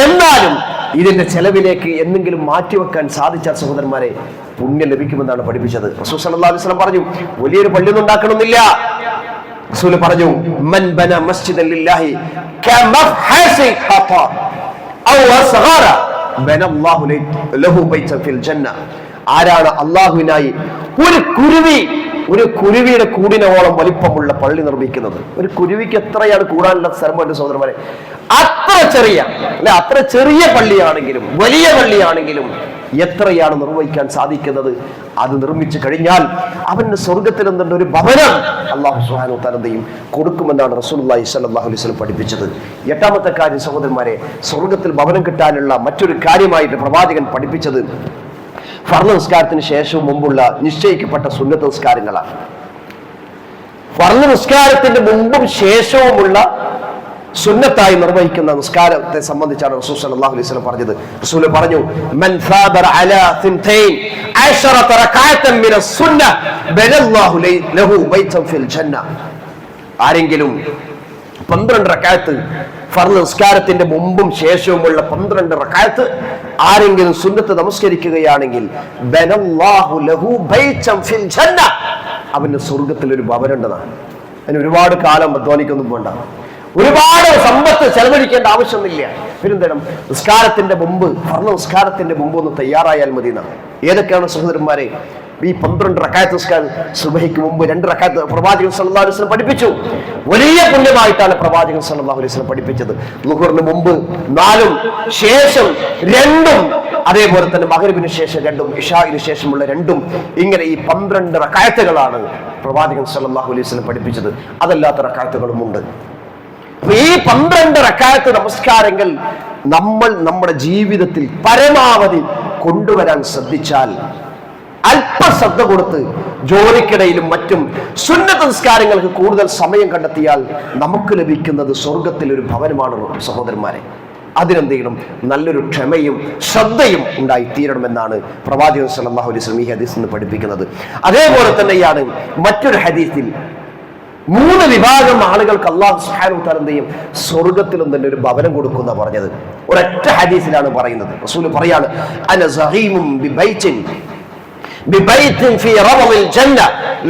എന്നാലും ഇതിന്റെ ചെലവിലേക്ക് എന്തെങ്കിലും മാറ്റിവെക്കാൻ സാധിച്ച സഹോദരന്മാരെ പുണ്യം ലഭിക്കുമെന്നാണ് പഠിപ്പിച്ചത്. റസൂൽ സല്ലല്ലാഹു അലൈഹി വസല്ലം പറഞ്ഞു, വലിയൊരു പള്ളി ഒന്നും ഉണ്ടാക്കണമെന്നില്ല. റസൂൽ പറഞ്ഞു, മൻ ബന മസ്ജിദൻ ലില്ലാഹി കമഫ്ഹസി ഖത ഔ അസ്ഗറ ബനല്ലാഹു ലഹു ബൈതൻ ഫിൽ ജന്ന. ആരാണ് അല്ലാഹുവിനായി ഒരു കുരുവിയുടെ കൂടിനോളം വലിപ്പമുള്ള പള്ളി നിർമ്മിക്കുന്നത്? ഒരു കുരുവിക്ക് എത്രയാണ് കൂടാനുള്ള സ്ഥലം വേണ്ട സഹോദരന്മാരെ? അത്ര ചെറിയ പള്ളിയാണെങ്കിലും വലിയ പള്ളിയാണെങ്കിലും എത്രയാണ് നിർവഹിക്കാൻ സാധിക്കുന്നത്? അത് നിർമ്മിച്ചു കഴിഞ്ഞാൽ അവന് സ്വർഗത്തിൽ എന്തുണ്ട്? ഒരു ഭവനം അല്ലാഹു സുബ്ഹാനഹു വ തആല കൊടുക്കുമെന്നാണ് റസൂലുള്ളാഹി സ്വല്ലല്ലാഹു അലൈഹി വസല്ലം പഠിപ്പിച്ചത്. എട്ടാമത്തെ കാര്യം സഹോദരന്മാരെ, സ്വർഗത്തിൽ ഭവനം കിട്ടാനുള്ള മറ്റൊരു കാര്യമായിട്ട് പ്രവാചകൻ പഠിപ്പിച്ചത് ഫർള് നിസ്കാരത്തിന് ശേഷവും മുമ്പുള്ള നിശ്ചയിക്കപ്പെട്ട സുന്നത്ത് നിസ്കാരങ്ങളാണ്. ഫർള് നിസ്കാരത്തിന്റെ മുമ്പും ശേഷവുമുള്ള സുന്നത്തായി നിർവഹിക്കുന്ന നിസ്കാരത്തെ സംബന്ധിച്ചാണ് റസൂൽ സല്ലല്ലാഹു അലൈഹി വസല്ലം പറഞ്ഞത്. റസൂൽ പറഞ്ഞു, മൻ സാബറ അലാ 12 റകഅതൻ മിന സുന്നഹ ബനല്ലാഹു ലഹു ബൈതൻ ഫിൽ ജന്ന. ആരെങ്കിലും 12 റകഅത്ത് ഫർള് നിസ്കാരത്തിന്റെ മുമ്പും ശേഷവുമുള്ള 12 റകഅത്ത് ആരെങ്കിലും സുന്നത്ത് നമസ്കരിക്കുകയാണെങ്കിൽ ബനല്ലാഹു ലഹു ബൈതൻ ഫിൽ ജന്ന, അവന്റെ സ്വർഗ്ഗത്തിൽ ഒരു ഭവനം ഉണ്ടെന്നാണ്. അതിന് ഒരുപാട് കാലം അധ്വാനിക്കൊന്നും പോണ്ട, ഒരുപാട് സമ്പത്ത് ചെലവഴിക്കേണ്ട ആവശ്യമൊന്നുമില്ല. പിന്നെന്തേണം, നിസ്കാരത്തിന്റെ മുമ്പ്, പറഞ്ഞ നിസ്കാരത്തിന്റെ മുമ്പ് ഒന്ന് തയ്യാറായാൽ മതി എന്നാണ്. ഏതൊക്കെയാണ് സഹോദരന്മാരെ ഈ 12 റക്അത്ത് നിസ്കാരം? സുബഹിക്ക് മുമ്പ് 2 റക്അത്ത് പ്രവാചകൻ സല്ലല്ലാഹു അലൈഹി വസല്ലം പഠിപ്പിച്ചു. വലിയ പുണ്യമായിട്ടാണ് പ്രവാചകൻ സല്ലല്ലാഹു അലൈഹി വസല്ലം പഠിപ്പിച്ചത്. ളുഹറിന് മുമ്പ് 4, ശേഷം 2, അതേപോലെ തന്നെ മഗ്‌രിബിന് ശേഷം 2, ഇശാഇന് ശേഷമുള്ള 2, ഇങ്ങനെ ഈ 12 റക്അത്തുകളാണ് പ്രവാചകൻ സല്ലല്ലാഹു അലൈഹി വസല്ലം പഠിപ്പിച്ചത്. അതല്ലാത്ത റക്അത്തുകളും ഉണ്ട്. ഈ 12 റക്അത്ത് നമസ്കാരങ്ങൾ നമ്മൾ നമ്മുടെ ജീവിതത്തിൽ പരമാവധി കൊണ്ടുവരാൻ ശ്രദ്ധിച്ചാൽ, അല്പശ്രദ്ധ കൊടുത്ത് ജോലിക്കിടയിലും മറ്റും സുന്നത്ത് നിസ്കാരങ്ങൾക്ക് കൂടുതൽ സമയം കണ്ടെത്തിയാൽ നമുക്ക് ലഭിക്കുന്നത് സ്വർഗത്തിൽ ഒരു ഭവനമാണ് സഹോദരന്മാരെ. അതിനെന്ത് ചെയ്യണം? നല്ലൊരു ക്ഷമയും ശ്രദ്ധയും ഉണ്ടായി തീരണമെന്നാണ് പ്രവാചകൻ സല്ലല്ലാഹു അലൈഹി വസല്ലം ഈ ഹദീസിൽ നിന്ന് പഠിപ്പിക്കുന്നത്. അതേപോലെ തന്നെയാണ് മറ്റൊരു ഹദീസിൽ 3 വിഭാഗം ആളുകൾക്ക് അല്ലാഹു സുബ്ഹാനഹു വ തആല എന്ത് ചെയ്യും? സ്വർഗത്തിലും തന്നെ ഒരു ഭവനം കൊടുക്കുന്ന പറഞ്ഞത് ഒരൊറ്റ ഹദീസിലാണ് പറയുന്നത്. റസൂൽ പറയാണ്, അന സഹീമും ബിബൈത്തിൻ ഫീ റബദിൽ ജന്ന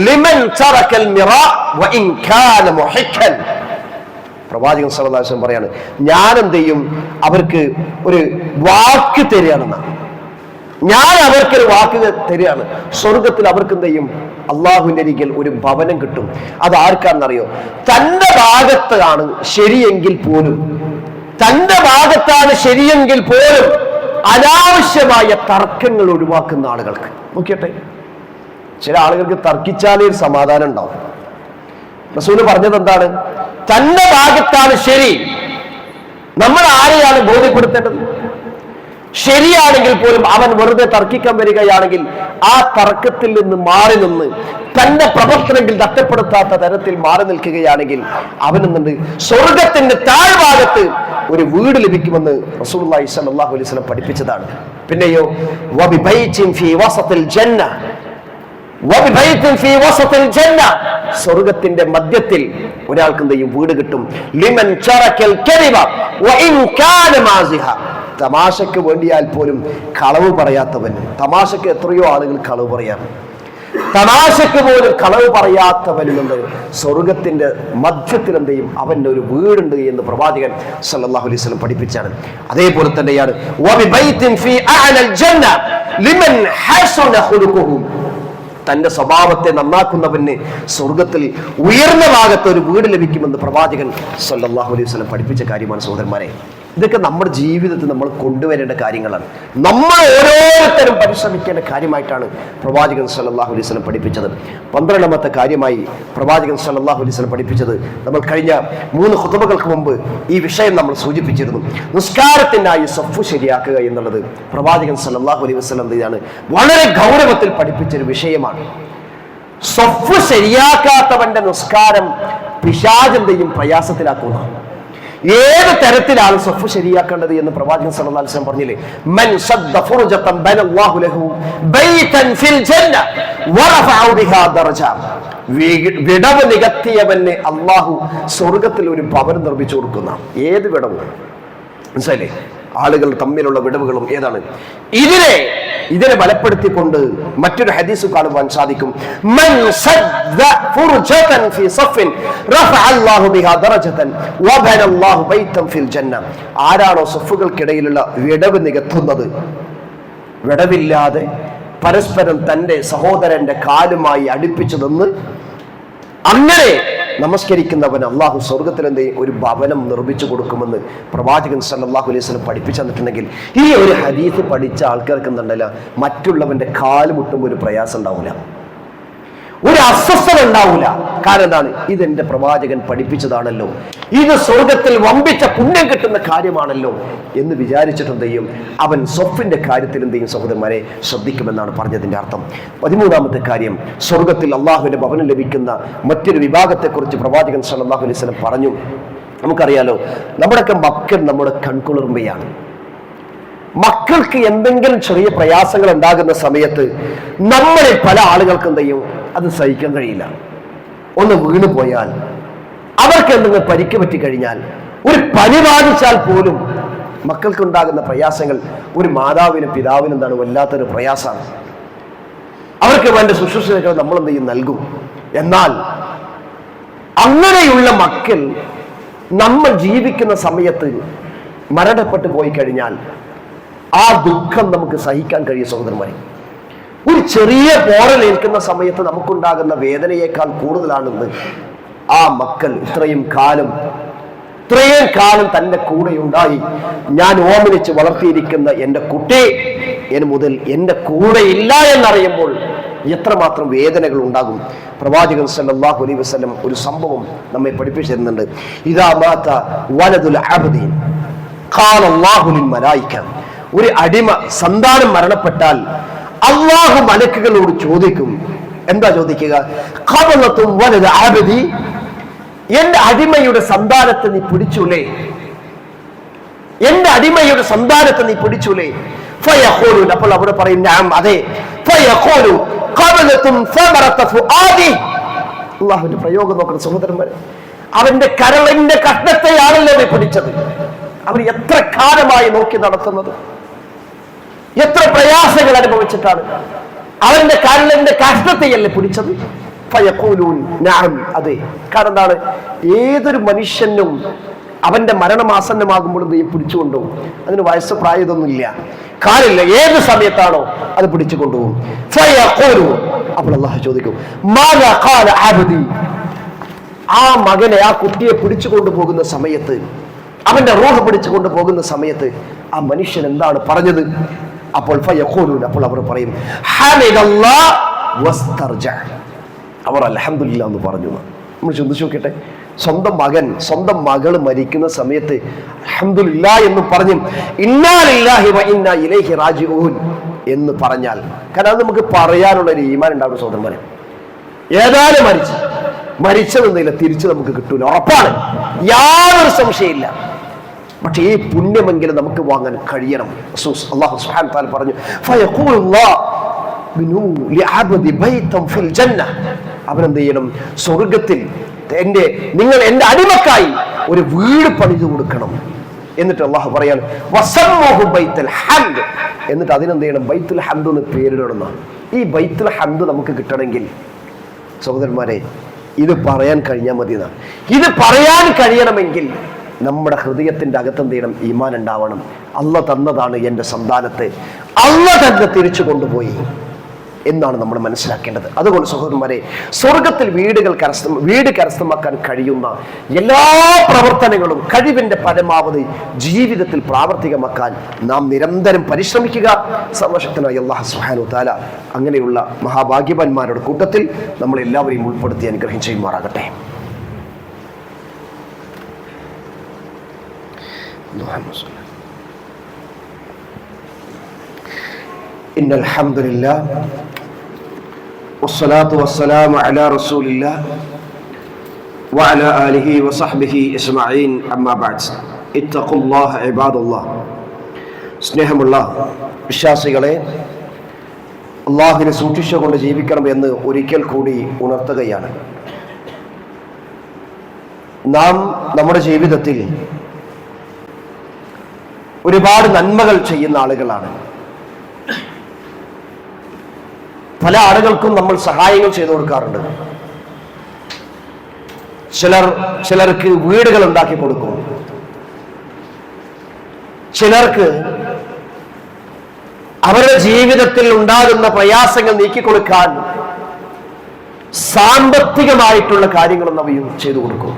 ലിമൻ തറകൽ മിറാ വഇൻ കാന മുഹിക്കൻ. പ്രവാചകൻ സല്ലല്ലാഹു അലൈഹി വസല്ലം പറയാണ്, ഞാൻ എന്ത് ചെയ്യും? അവർക്ക് ഒരു വാക്ക് തരികയാണെന്നാണ്. ഞാൻ അവർക്കൊരു വാക്ക് തരികയാണ്. സ്വർഗത്തിൽ അവർക്ക് എന്ത് ചെയ്യും? അള്ളാഹുവിന്റെ അരികിൽ ഒരു ഭവനം കിട്ടും. അത് ആർക്കാണെന്നറിയോ? തന്റെ ഭാഗത്താണ് ശരിയെങ്കിൽ പോലും, തന്റെ ഭാഗത്താണ് ശരിയെങ്കിൽ പോലും അനാവശ്യമായ തർക്കങ്ങൾ ഒഴിവാക്കുന്ന ആളുകൾക്ക്. നോക്കിയട്ടെ, ചില ആളുകൾക്ക് തർക്കിച്ചാലേ ഒരു സമാധാനം ഉണ്ടാവും. റസൂല് പറഞ്ഞത് എന്താണ്? തന്റെ ഭാഗത്താണ് ശരി. നമ്മൾ ആരെയാണ് ബോധ്യപ്പെടുത്തേണ്ടത്? ശരിയാണെങ്കിൽ പോലും അവൻ വെറുതെ തർക്കിക്കാൻ വരികയാണെങ്കിൽ ആ തർക്കത്തിൽ നിന്ന് മാറി നിന്ന് തന്റെ പ്രവർത്തനങ്ങൾ നഷ്ടപ്പെടുത്താത്ത തരത്തിൽ മാറി നിൽക്കുകയാണെങ്കിൽ അവനെന്നുണ്ട് സ്വർഗത്തിന്റെ താഴ്ഭാഗത്ത് ഒരു വീട് ലഭിക്കുമെന്ന് റസൂലുള്ളാഹി സ്വല്ലല്ലാഹു അലൈഹി വസല്ലം പഠിപ്പിച്ചതാണ്. പിന്നെയോ വബിബൈത്തിൻ ഫീ വസത്തിൽ ജന്ന, വബിബൈത്തിൻ ഫീ വസത്തിൽ ജന്ന, സ്വർഗത്തിന്റെ മധ്യത്തിൽ ഒരാൾക്ക് എന്ത് ചെയ്യും? വീട് കിട്ടും. ലിമൻ തറക്കൽ കദിബ വഇൻ കാന മാസിഹ, തമാശക്ക് വേണ്ടിയാൽ പോലും കളവ് പറയാത്തവൻ. തമാശക്ക് എത്രയോ ആളുകൾ കളവ് പറയാറ്. തമാശക്ക് പോലും കളവ് പറയാത്തവനുണ്ട് സ്വർഗത്തിന്റെ മധ്യത്തിൽ എന്ത് ചെയ്യും? അവന്റെ ഒരു വീടുണ്ട് എന്ന് പ്രവാചകൻ സല്ലല്ലാഹു അലൈഹി വസല്ലം പഠിപ്പിച്ചാണ്. അതേപോലെ തന്നെയാണ് വബിബൈത്തിൻ ഫീ അഅലൽ ജന്ന ലിമൻ ഹസന ഖുലുഖുഹു, തന്റെ സ്വഭാവത്തെ നന്നാക്കുന്നവന് സ്വർഗത്തിൽ ഉയർന്ന ഭാഗത്ത് ഒരു വീട് ലഭിക്കുമെന്ന് പ്രവാചകൻ സല്ലല്ലാഹു അലൈഹി വസല്ലം പഠിപ്പിച്ച കാര്യമാണ് സഹോദരന്മാരെ. ഇതൊക്കെ നമ്മുടെ ജീവിതത്തിൽ നമ്മൾ കൊണ്ടുവരേണ്ട കാര്യങ്ങളാണ്. നമ്മൾ ഓരോരുത്തരും പരിശ്രമിക്കേണ്ട കാര്യമായിട്ടാണ് പ്രവാചകൻ സല്ലല്ലാഹു അലൈഹി വസല്ലം പഠിപ്പിച്ചത്. 12ാമത്തെ കാര്യമായി പ്രവാചകൻ സല്ലല്ലാഹു അലൈഹി വസല്ലം പഠിപ്പിച്ചത്, നമ്മൾ കഴിഞ്ഞ 3 ഖുതുബകൾക്ക് മുമ്പ് ഈ വിഷയം നമ്മൾ സൂചിപ്പിച്ചിരുന്നു. നിസ്കാരത്തിനായി സഫ്ഫ് ശരിയാക്കുക എന്നുള്ളത് പ്രവാചകൻ സല്ലല്ലാഹു അലൈഹി വസല്ലം ഇതാണ് വളരെ ഗൗരവത്തിൽ പഠിപ്പിച്ചൊരു വിഷയമാണ്. സഫ്ഫ് ശരിയാക്കാത്തവന്റെ നിസ്കാരം പിശാചിന്റെയും പ്രയാസത്തിലാക്കുന്ന. ഏത് തരത്തിലാണ് സഫ്ഫ് ശരിയാക്കേണ്ടത് എന്ന് പ്രവാചകൻ സല്ലല്ലാഹു അലൈഹി വസല്ലം പറഞ്ഞില്ലേ? മൻ സദ്ദ ഫുർജതൻ ബനല്ലാഹു ലഹു ബൈതൻ ഫിൽ ജന്ന വറഫഅ ബിഹാ ദറജ, വിടവ് നികത്തിയവന് അല്ലാഹു സ്വർഗ്ഗത്തിൽ ഒരു ഭവനം നിർമ്മിച്ചു കൊടുക്കുന്ന. ഏത് വിടവ്? മനസ്സിലായില്ലേ? ആളുകൾ തമ്മിലുള്ള വിടവുകളും ഏതാണ്? ഇതിനെ ബലപ്പെടുത്തിക്കൊണ്ട് മറ്റൊരു ഹദീസ് കാണുവാൻ സാധിക്കും. മൻ സദ്ദ ഫുർജതൻ ഫീ സഫിൻ റഫഅ അല്ലാഹു ബിഹാ ദറജതൻ വബന അല്ലാഹു ബൈതൻ ഫിൽ ജന്ന. ആരാണോ സഫുകൾക്കിടയിലുള്ള വിടവ് നികത്തുന്നത്, വിടവില്ലാതെ പരസ്പരം തന്റെ സഹോദരന്റെ കാലുമായി അടുപ്പിച്ചു നിന്ന് അങ്ങനെ നമസ്കരിക്കുന്നവൻ അള്ളാഹു സ്വർഗത്തിൽ എന്ത് ഒരു ഭവനം നിർമ്മിച്ചു കൊടുക്കുമെന്ന് പ്രവാചകൻ സല്ലല്ലാഹു അലൈഹി വസല്ലം പഠിപ്പിച്ചു തന്നിട്ടുണ്ടെങ്കിൽ ഈ ഒരു ഹദീസ് പഠിച്ച ആൾക്കാർക്ക് എന്തുണ്ടല്ല, മറ്റുള്ളവന്റെ കാല് മുട്ടുമ്പോൾ ഒരു പ്രയാസം ഉണ്ടാവില്ല, ഒരു അസ്വസ്ഥത ഉണ്ടാവില്ല. കാരണം എന്താണ്? ഇതെന്റെ പ്രവാചകൻ പഠിപ്പിച്ചതാണല്ലോ, ഇത് സ്വർഗത്തിൽ വമ്പിച്ച പുണ്യം കിട്ടുന്ന കാര്യമാണല്ലോ എന്ന് വിചാരിച്ചിട്ട് എന്ത് ചെയ്യും? അവൻ സ്വഫിന്റെ കാര്യത്തിൽ എന്ത് ചെയ്യും? സഹോദരന്മാരെ ശ്രദ്ധിക്കുമെന്നാണ് പറഞ്ഞതിന്റെ അർത്ഥം. 13ാമത്തെ കാര്യം, സ്വർഗത്തിൽ അള്ളാഹുവിന്റെ ഭവനം ലഭിക്കുന്ന മറ്റൊരു വിഭാഗത്തെക്കുറിച്ച് പ്രവാചകൻ സല്ലല്ലാഹു അലൈഹി വസല്ലം പറഞ്ഞു. നമുക്കറിയാലോ, നമ്മുടെയൊക്കെ മക്കൾ നമ്മുടെ കൺകുളിർമയാണ്. മക്കൾക്ക് എന്തെങ്കിലും ചെറിയ പ്രയാസങ്ങൾ ഉണ്ടാകുന്ന സമയത്ത് നമ്മളിൽ പല ആളുകൾക്കും എന്ത് ചെയ്യും? അത് സഹിക്കാൻ കഴിയില്ല. ഒന്ന് വീണു പോയാൽ, അവർക്ക് എന്തെങ്കിലും പരിക്ക് പറ്റിക്കഴിഞ്ഞാൽ, ഒരു പനി ബാധിച്ചാൽ പോലും മക്കൾക്കുണ്ടാകുന്ന പ്രയാസങ്ങൾ ഒരു മാതാവിനും പിതാവിനും എന്താണ് വല്ലാത്തൊരു പ്രയാസമാണ്. അവർക്ക് വേണ്ട ശുശ്രൂഷകൾ നമ്മൾ എന്ത് ചെയ്യും? നൽകും. എന്നാൽ അങ്ങനെയുള്ള മക്കൾ നമ്മൾ ജീവിക്കുന്ന സമയത്ത് മരണപ്പെട്ടു പോയി കഴിഞ്ഞാൽ ആ ദുഃഖം നമുക്ക് സഹിക്കാൻ കഴിയും സഹോദരന്മാരെ. ഒരു ചെറിയ പോറലേൽക്കുന്ന സമയത്ത് നമുക്കുണ്ടാകുന്ന വേദനയേക്കാൾ കൂടുതലാണെന്ന് ആ മക്കൾ ഇത്രയും കാലം തന്റെ കൂടെ ഉണ്ടായി ഞാൻ ഓമനിച്ച് വളർത്തിയിരിക്കുന്ന എൻ്റെ കുട്ടി ഇനി മുതൽ എൻ്റെ കൂടെ ഇല്ല എന്നറിയുമ്പോൾ എത്രമാത്രം വേദനകൾ ഉണ്ടാകും. പ്രവാചകൻ സല്ലല്ലാഹു അലൈഹി വസല്ലം ഒരു സംഭവം നമ്മെ പഠിപ്പിച്ചു തരുന്നുണ്ട്. ഇദാ മാത വലദുൽ അബ്ദി ഖാല അല്ലാഹു ലിൽ മലായിക, ഒരു അടിമ സന്താനം മരണപ്പെട്ടാൽ അല്ലാഹു മലക്കുകളോട് ചോദിക്കും. എന്താ ചോദിക്കുക? ഖബലത്തും വലദ അബ്ദി, എന്റെ അടിമയുടെ സന്താനത്തെ നീ പിടിച്ചൂലേ? എന്റെ അടിമയുടെ സന്താനത്തെ നീ പിടിച്ചൂലേ? ഫയഖൂലു, അപ്പോൾ അവർ പറയും നഅം, അതെ. ഫയഖൂലു ഖബലത്തും സമറത ഫുആദി, അല്ലാഹുവിന്റെ പ്രയോഗം നോക്കണം സഹോദരന്മാരെ. അവന്റെ കരളിന്റെ കഷ്ണത്തെയാണല്ലോ നീ പിടിച്ചത്. അവർ എത്ര കാലമായി നോക്കി നടത്തുന്നത്, എത്ര പ്രയാസങ്ങൾ അനുഭവിച്ചിട്ടാണ് അവന്റെ കരളിന്റെ കഷ്ണത്തെയല്ലേ പിടിച്ചത്. ഫയഖൂലൂൻ നഅം, അതെ. കാരണം എന്താണ്? ഏതൊരു മനുഷ്യനും അവന്റെ മരണമാസന്നമാകുമ്പോഴും ദൈവം പിടിച്ചുകൊണ്ടുപോകും. അതിന് വയസ്സ് പ്രായതൊന്നുമില്ല, കാലില്ല. ഏത് സമയത്താണോ അത് പിടിച്ചു കൊണ്ടുപോകും. അപ്പോൾ അല്ലാഹു ചോദിക്കും മാദാ ഖാല അബ്ദി, ആ മകനെ, ആ കുട്ടിയെ പിടിച്ചു കൊണ്ടുപോകുന്ന സമയത്ത്, അവന്റെ റൂഹ് പിടിച്ചു കൊണ്ടുപോകുന്ന സമയത്ത് ആ മനുഷ്യൻ എന്താണ് പറഞ്ഞത്? അപ്പോൾ ഫയഖൂലൂൻ, അപ്പോൾ അവർ പറയും ഹമിദല്ലാഹ് വസ്തർജ, അവർ അൽഹംദുലില്ലാഹ് എന്ന് പറഞ്ഞു. നമ്മൾ ചിന്തിച്ചു നോക്കട്ടെ, സ്വന്തം മകൻ, സ്വന്തം മകള് മരിക്കുന്ന സമയത്ത് അൽഹംദുലില്ലാഹ് എന്ന് പറഞ്ഞു ഇന്നാ ലില്ലാഹി വ ഇന്നാ ഇലൈഹി റാജിഊൻ എന്ന് പറഞ്ഞാൽ, കാരണം അത് നമുക്ക് പറയാനുള്ള ഒരു ഈമാൻ ഉണ്ടാവും സഹോദരന്മാരെ. ഏതായാലും മരിച്ചതെന്നില്ല, തിരിച്ച് നമുക്ക് കിട്ടൂല, ഉറപ്പാണ്, യാതൊരു സംശയമില്ല. പക്ഷേ ഈ പുണ്യമെങ്കിലും നമുക്ക് വാങ്ങാൻ കഴിയണം. അല്ലാഹു സുബ്ഹാനഹു വ തആല പറഞ്ഞു ഫയഖൂലുല്ലാഹ് ബിനൂ ലിഅബ്ദി ബൈതൻ ഫിൽ ജന്ന, അവനെന്ത് ചെയ്യണം? സ്വർഗ്ഗത്തിൽ നിങ്ങൾ എൻ്റെ അടിമക്കായി ഒരു വീട് പണിതു കൊടുക്കണം. എന്നിട്ട് അല്ലാഹു പറയാണ് വസമ്മൂഹു ബൈത്തുൽ ഹംദ്, എന്നിട്ട് അതിനെന്ത് ചെയ്യണം? ബൈത്തുൽ ഹംദ് എന്ന് പേരിടണം. ഈ ബൈത്തുൽ ഹംദ് നമുക്ക് കിട്ടണമെങ്കിൽ സഹോദരന്മാരെ ഇത് പറയാൻ കഴിഞ്ഞാൽ മതി. ഇത് പറയാൻ കഴിയണമെങ്കിൽ നമ്മുടെ ഹൃദയത്തിന്റെ അകത്തെന്ത് ചെയ്യണം? ഈമാൻ ഉണ്ടാവണം. അള്ള തന്നതാണ് എൻ്റെ സന്താനത്തെ, അള്ള തന്നെ തിരിച്ചു കൊണ്ടുപോയി എന്നാണ് നമ്മൾ മനസ്സിലാക്കേണ്ടത്. അതുകൊണ്ട് സഹോദരന്മാരെ, സ്വർഗത്തിൽ വീട് കരസ്ഥമാക്കാൻ കഴിയുന്ന എല്ലാ പ്രവർത്തനങ്ങളും കഴിവിന്റെ പരമാവധി ജീവിതത്തിൽ പ്രാവർത്തികമാക്കാൻ നാം നിരന്തരം പരിശ്രമിക്കുക. സർവശക്തനായ അല്ലാഹു സുബ്ഹാനഹു വ തആല അങ്ങനെയുള്ള മഹാഭാഗ്യവാന്മാരുടെ കൂട്ടത്തിൽ നമ്മളെല്ലാവരെയും ഉൾപ്പെടുത്തി അനുഗ്രഹം ചെയ്യുമാറാകട്ടെ. ഇന്നൽ ഹംദുലില്ലാഹ് വസ്സലാത്തു വസ്സലാമു അലാ റസൂലില്ലാഹ് വഅലാ ആലിഹി വസഹ്ബിഹി അജ്മഈൻ, അമ്മാ ബഅദ്. ഇത്തഖുല്ലാഹ ഇബാദല്ലാഹ്. സ്നേഹമുള്ള വിശ്വാസികളെ, അല്ലാഹുവിനെ സൂക്ഷിച്ചുകൊണ്ട് ജീവിക്കണം എന്ന് ഒരിക്കൽ കൂടി ഉണർത്തുകയാണ്. നാം നമ്മുടെ ജീവിതത്തിൽ ഒരുപാട് നന്മകൾ ചെയ്യുന്ന ആളുകളാണ്. പല ആളുകൾക്കും നമ്മൾ സഹായങ്ങൾ ചെയ്തു കൊടുക്കാറുണ്ട്. ചിലർക്ക് വീടുകൾ ഉണ്ടാക്കി കൊടുക്കും, ചിലർക്ക് അവരുടെ ജീവിതത്തിൽ ഉണ്ടാകുന്ന പ്രയാസങ്ങൾ നീക്കിക്കൊടുക്കാൻ സാമ്പത്തികമായിട്ടുള്ള കാര്യങ്ങളും അവയും ചെയ്തു കൊടുക്കും.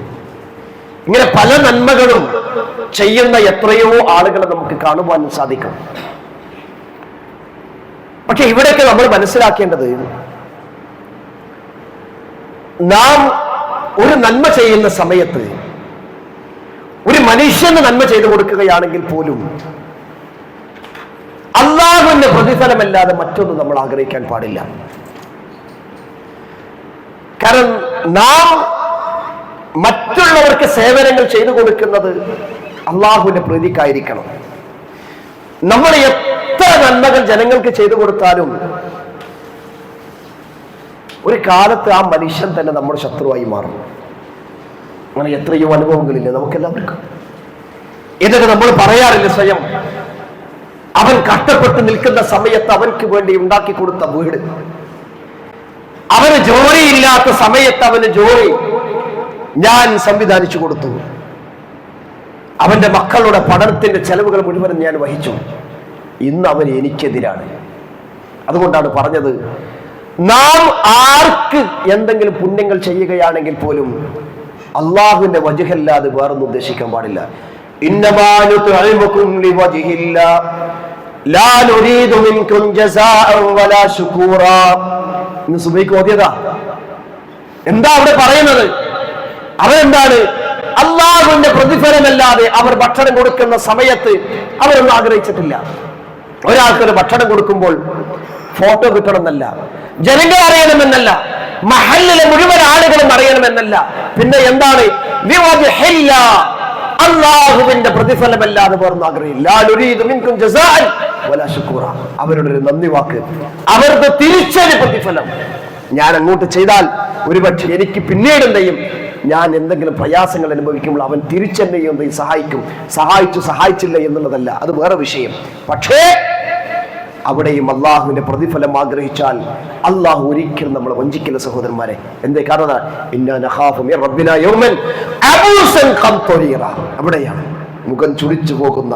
ഇങ്ങനെ പല നന്മകളും ചെയ്യുന്ന എത്രയോ ആളുകളെ നമുക്ക് കാണുവാനും സാധിക്കും. പക്ഷെ ഇവിടെയൊക്കെ നമ്മൾ മനസ്സിലാക്കേണ്ടത്, നാം ഒരു നന്മ ചെയ്യുന്ന സമയത്ത് ഒരു മനുഷ്യന് നന്മ ചെയ്തു കൊടുക്കുകയാണെങ്കിൽ പോലും അല്ലാഹുവിന്റെ പ്രതിഫലമല്ലാതെ മറ്റൊന്നും നമ്മൾ ആഗ്രഹിക്കാൻ പാടില്ല. കാരണം നാം മറ്റുള്ളവർക്ക് സേവനങ്ങൾ ചെയ്തു കൊടുക്കുന്നത് അല്ലാഹുവിന്റെ പ്രീതിക്കായിരിക്കണം. നമ്മൾ എത്ര നന്മകൾ ജനങ്ങൾക്ക് ചെയ്തു കൊടുത്താലും ഒരു കാലത്ത് ആ മനുഷ്യൻ തന്നെ നമ്മുടെ ശത്രുവായി മാറും. അങ്ങനെ എത്രയോ അനുഭവങ്ങളില്ല നമുക്കെല്ലാവർക്കും. എന്നിട്ട് നമ്മൾ പറയാറില്ല സ്വയം, അവൻ കഷ്ടപ്പെട്ട് നിൽക്കുന്ന സമയത്ത് അവൻക്ക് വേണ്ടി ഉണ്ടാക്കി കൊടുത്ത വീട്, അവന് ജോലിയില്ലാത്ത സമയത്ത് അവന് ജോലി, ഞാൻ സംവിധാനിച്ചു കൊടുത്തു. അവന്റെ മക്കളുടെ പഠനത്തിന്റെ ചെലവുകൾ മുഴുവനും ഞാൻ വഹിച്ചു. ഇന്ന് അവൻ എനിക്കെതിരാണ്. അതുകൊണ്ടാണ് പറഞ്ഞത്, നാം ആർക്ക് എന്തെങ്കിലും പുണ്യങ്ങൾ ചെയ്യുകയാണെങ്കിൽ പോലും അള്ളാഹുവിന്റെ വജ്ഹല്ലാതെ വേറൊന്നും ഉദ്ദേശിക്കാൻ പാടില്ല. ഇന്നമാ നുത്ഇമുകും ലിവജ്ഹില്ലാ ലാ നുരീദു മിൻകും ജസാഅൻ വലാ ശുകൂറാ. ഇന്ന് സുബൈക്ക് ഓതിയതാ. എന്താ അവിടെ പറയുന്നത്? അവരെന്താണ്? അള്ളാഹുവിന്റെ പ്രതിഫലമല്ലാതെ അവർ ഭക്ഷണം കൊടുക്കുന്ന സമയത്ത് അവരൊന്നും ആഗ്രഹിച്ചിട്ടില്ല. ഒരാൾക്കൊരു ഭക്ഷണം കൊടുക്കുമ്പോൾ ഫോട്ടോ കിട്ടണമെന്നല്ല, ജനങ്ങൾ അറിയണമെന്നല്ല, മഹല്ലിലെ മുഴുവൻ ആളുകളും അറിയണമെന്നല്ല. പിന്നെ എന്താണ്? അള്ളാഹുവിന്റെ പ്രതിഫലമല്ലാതെ വേറൊന്നും ആഗ്രഹില്ല. അവരുടെ ഒരു നന്ദി വാക്ക്, അവരുടെ തിരിച്ചൊരു പ്രതിഫലം. ഞാൻ അങ്ങോട്ട് ചെയ്താൽ ഒരുപക്ഷെ എനിക്ക് പിന്നീട് എന്ത് ചെയ്യും? ഞാൻ എന്തെങ്കിലും പ്രയാസങ്ങൾ അനുഭവിക്കുമ്പോൾ അവൻ തിരിച്ചെന്നെ സഹായിക്കും. സഹായിച്ചില്ല എന്നുള്ളതല്ല, അത് വേറെ വിഷയം. പക്ഷേ അവിടെയും അള്ളാഹുവിന്റെ പ്രതിഫലം ആഗ്രഹിച്ചാൽ അള്ളാഹു ഒരിക്കലും നമ്മളെ വഞ്ചിക്കില്ല സഹോദരന്മാരെ. എന്തേ കാരണം? അവിടെയാണ് മുഖം ചുളിച്ചു പോകുന്ന,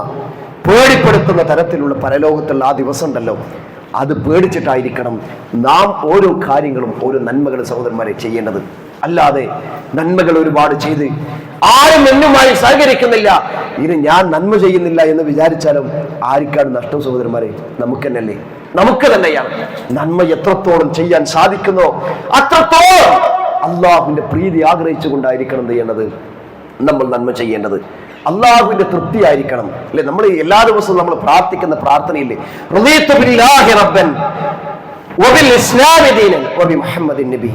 പേടിപ്പെടുത്തുന്ന തരത്തിലുള്ള പരലോകത്തുള്ള ആ ദിവസം ഉണ്ടല്ലോ, അത് പേടിച്ചിട്ടായിരിക്കണം നാം ഓരോ കാര്യങ്ങളും, ഓരോ നന്മകളും സഹോദരന്മാരെ ചെയ്യേണ്ടത്. അല്ലാതെ നന്മകൾ ഒരുപാട് ചെയ്ത് ആരും എന്നുമായി സഹകരിക്കുന്നില്ല, ഇനി ഞാൻ നന്മ ചെയ്യുന്നില്ല എന്ന് വിചാരിച്ചാലും ആർക്കാണ് നഷ്ടം സഹോദരന്മാരെ? നമുക്ക് തന്നെയല്ലേ, നമുക്ക് തന്നെയാണ്. നന്മ എത്രത്തോളം ചെയ്യാൻ സാധിക്കുന്നോ അത്രത്തോളം അള്ളാഹുവിന്റെ പ്രീതി ആഗ്രഹിച്ചുകൊണ്ടായിരിക്കണം ചെയ്യേണ്ടത് നമ്മൾ നന്മ ചെയ്യേണ്ടത്. അള്ളാഹുവിന്റെ തൃപ്തി ആയിരിക്കണം അല്ലെ? നമ്മൾ എല്ലാ ദിവസവും നമ്മൾ പ്രാർത്ഥിക്കുന്ന പ്രാർത്ഥനയില്ലേ, റളീതു ബില്ലാഹി റബ്ബൻ വബിൽ ഇസ്ലാമി ദീനൻ വബി മുഹമ്മദിൻ നബി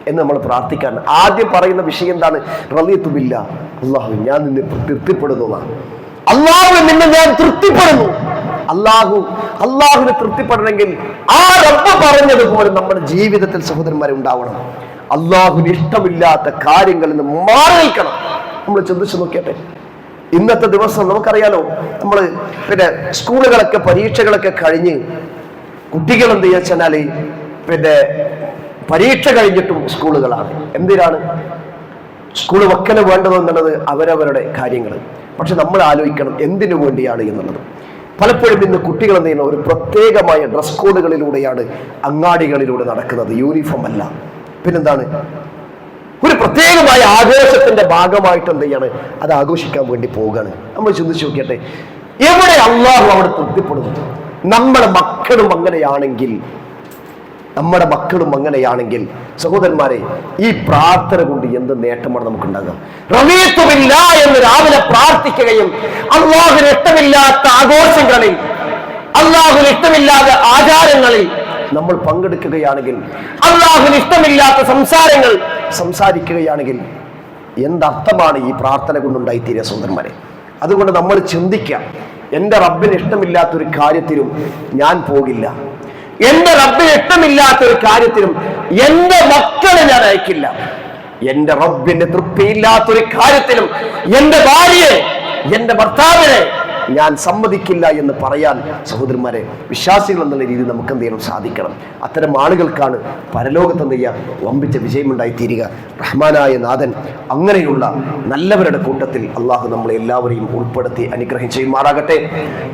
എന്ന് നമ്മൾ പ്രാർത്ഥിക്കാൻ ആദ്യം പറയുന്ന വിഷയം എന്താണ്? റളീതു ബില്ലാ, അള്ളാഹു ഞാൻ നിന്നെ തൃപ്തിപ്പെടുന്നു. അള്ളാഹു നിന്നെ ഞാൻ തൃപ്തിപ്പെടുന്നു. അള്ളാഹുവിനെ തൃപ്തിപ്പെടണമെങ്കിൽ ആ റബ്ബ് പറഞ്ഞതുപോലെ നമ്മുടെ ജീവിതത്തിൽ സഹോദരന്മാരെ ഉണ്ടാവണം. അള്ളാഹുവിന് ഇഷ്ടമില്ലാത്ത കാര്യങ്ങളിൽ നിന്ന് മാറി നിൽക്കണം. നമ്മൾ ചിന്തിച്ചു നോക്കിയട്ടെ, ഇന്നത്തെ ദിവസം നമുക്കറിയാലോ, നമ്മൾ പിന്നെ സ്കൂളുകളൊക്കെ പരീക്ഷകളൊക്കെ കഴിഞ്ഞ് കുട്ടികൾ എന്ത് ചെയ്യാച്ചാല് പിന്നെ പരീക്ഷ കഴിഞ്ഞിട്ടും സ്കൂളുകളാണ്. എന്തിനാണ് സ്കൂൾ വെക്കല് വേണ്ടതെന്നുള്ളത് അവരവരുടെ കാര്യങ്ങൾ. പക്ഷെ നമ്മൾ ആലോചിക്കണം എന്തിനു വേണ്ടിയാണ് എന്നുള്ളത്. പലപ്പോഴും ഇന്ന് കുട്ടികൾ എന്ത് ചെയ്യുന്ന ഒരു പ്രത്യേകമായ ഡ്രസ് കോഡുകളിലൂടെയാണ് അങ്ങാടികളിലൂടെ നടക്കുന്നത്. യൂണിഫോം അല്ല, പിന്നെന്താണ്? ഒരു പ്രത്യേകമായ ആഘോഷത്തിന്റെ ഭാഗമായിട്ട് എന്ത് ചെയ്യാണ്? അത് ആഘോഷിക്കാൻ വേണ്ടി പോവുകയാണ്. നമ്മൾ ചിന്തിച്ചു നോക്കിയട്ടെ, എവിടെ അള്ളാഹു അവിടെ തൃപ്തിപ്പെടുന്നു? നമ്മുടെ മക്കളും അങ്ങനെയാണെങ്കിൽ സഹോദരന്മാരെ, ഈ പ്രാർത്ഥന കൊണ്ട് എന്ത് നേട്ടമാണ് നമുക്കുണ്ടാകുക? റളീതു ബില്ലാഹി എന്ന് രാവിലെ പ്രാർത്ഥിക്കുകയും അള്ളാഹുവിന് ഇഷ്ടമില്ലാത്ത ആഘോഷങ്ങളിൽ, അള്ളാഹുവിന് ഇഷ്ടമില്ലാത്ത ആചാരങ്ങളിൽ നമ്മൾ പങ്കെടുക്കുകയാണെങ്കിൽ, അള്ളാഹുവിന് ഇഷ്ടമില്ലാത്ത സംസാരങ്ങൾ സംസാരിക്കുകയാണെങ്കിൽ എന്തർത്ഥമാണ് ഈ പ്രാർത്ഥന കൊണ്ടുണ്ടായിത്തീരുക സഹോദരന്മാരെ? അതുകൊണ്ട് നമ്മൾ ചിന്തിക്കാം, എൻ്റെ റബ്ബിന് ഇഷ്ടമില്ലാത്തൊരു കാര്യത്തിലും ഞാൻ പോകില്ല, എന്റെ റബ്ബിന് ഇഷ്ടമില്ലാത്ത ഒരു കാര്യത്തിലും എന്റെ മക്കളെ ഞാൻ അയക്കില്ല, എന്റെ റബ്ബിന്റെ തൃപ്തിയില്ലാത്തൊരു കാര്യത്തിലും എന്റെ ഭാര്യയെ, എന്റെ ഭർത്താവിനെ ഞാൻ സമ്മതിക്കില്ല എന്ന് പറയാൻ സഹോദരന്മാരെ, വിശ്വാസികൾ എന്നുള്ള രീതിയിൽ നമുക്ക് എന്ത് ചെയ്യണം? സാധിക്കണം. അത്തരം ആളുകൾക്കാണ് പരലോകത്ത് എന്ത് ചെയ്യുക? വമ്പിച്ച വിജയമുണ്ടായിത്തീരുക. റഹ്മാനായ നാഥൻ അങ്ങനെയുള്ള നല്ലവരുടെ കൂട്ടത്തിൽ അള്ളാഹു നമ്മളെ എല്ലാവരെയും ഉൾപ്പെടുത്തി അനുഗ്രഹം ചെയ്യുമാറാകട്ടെ.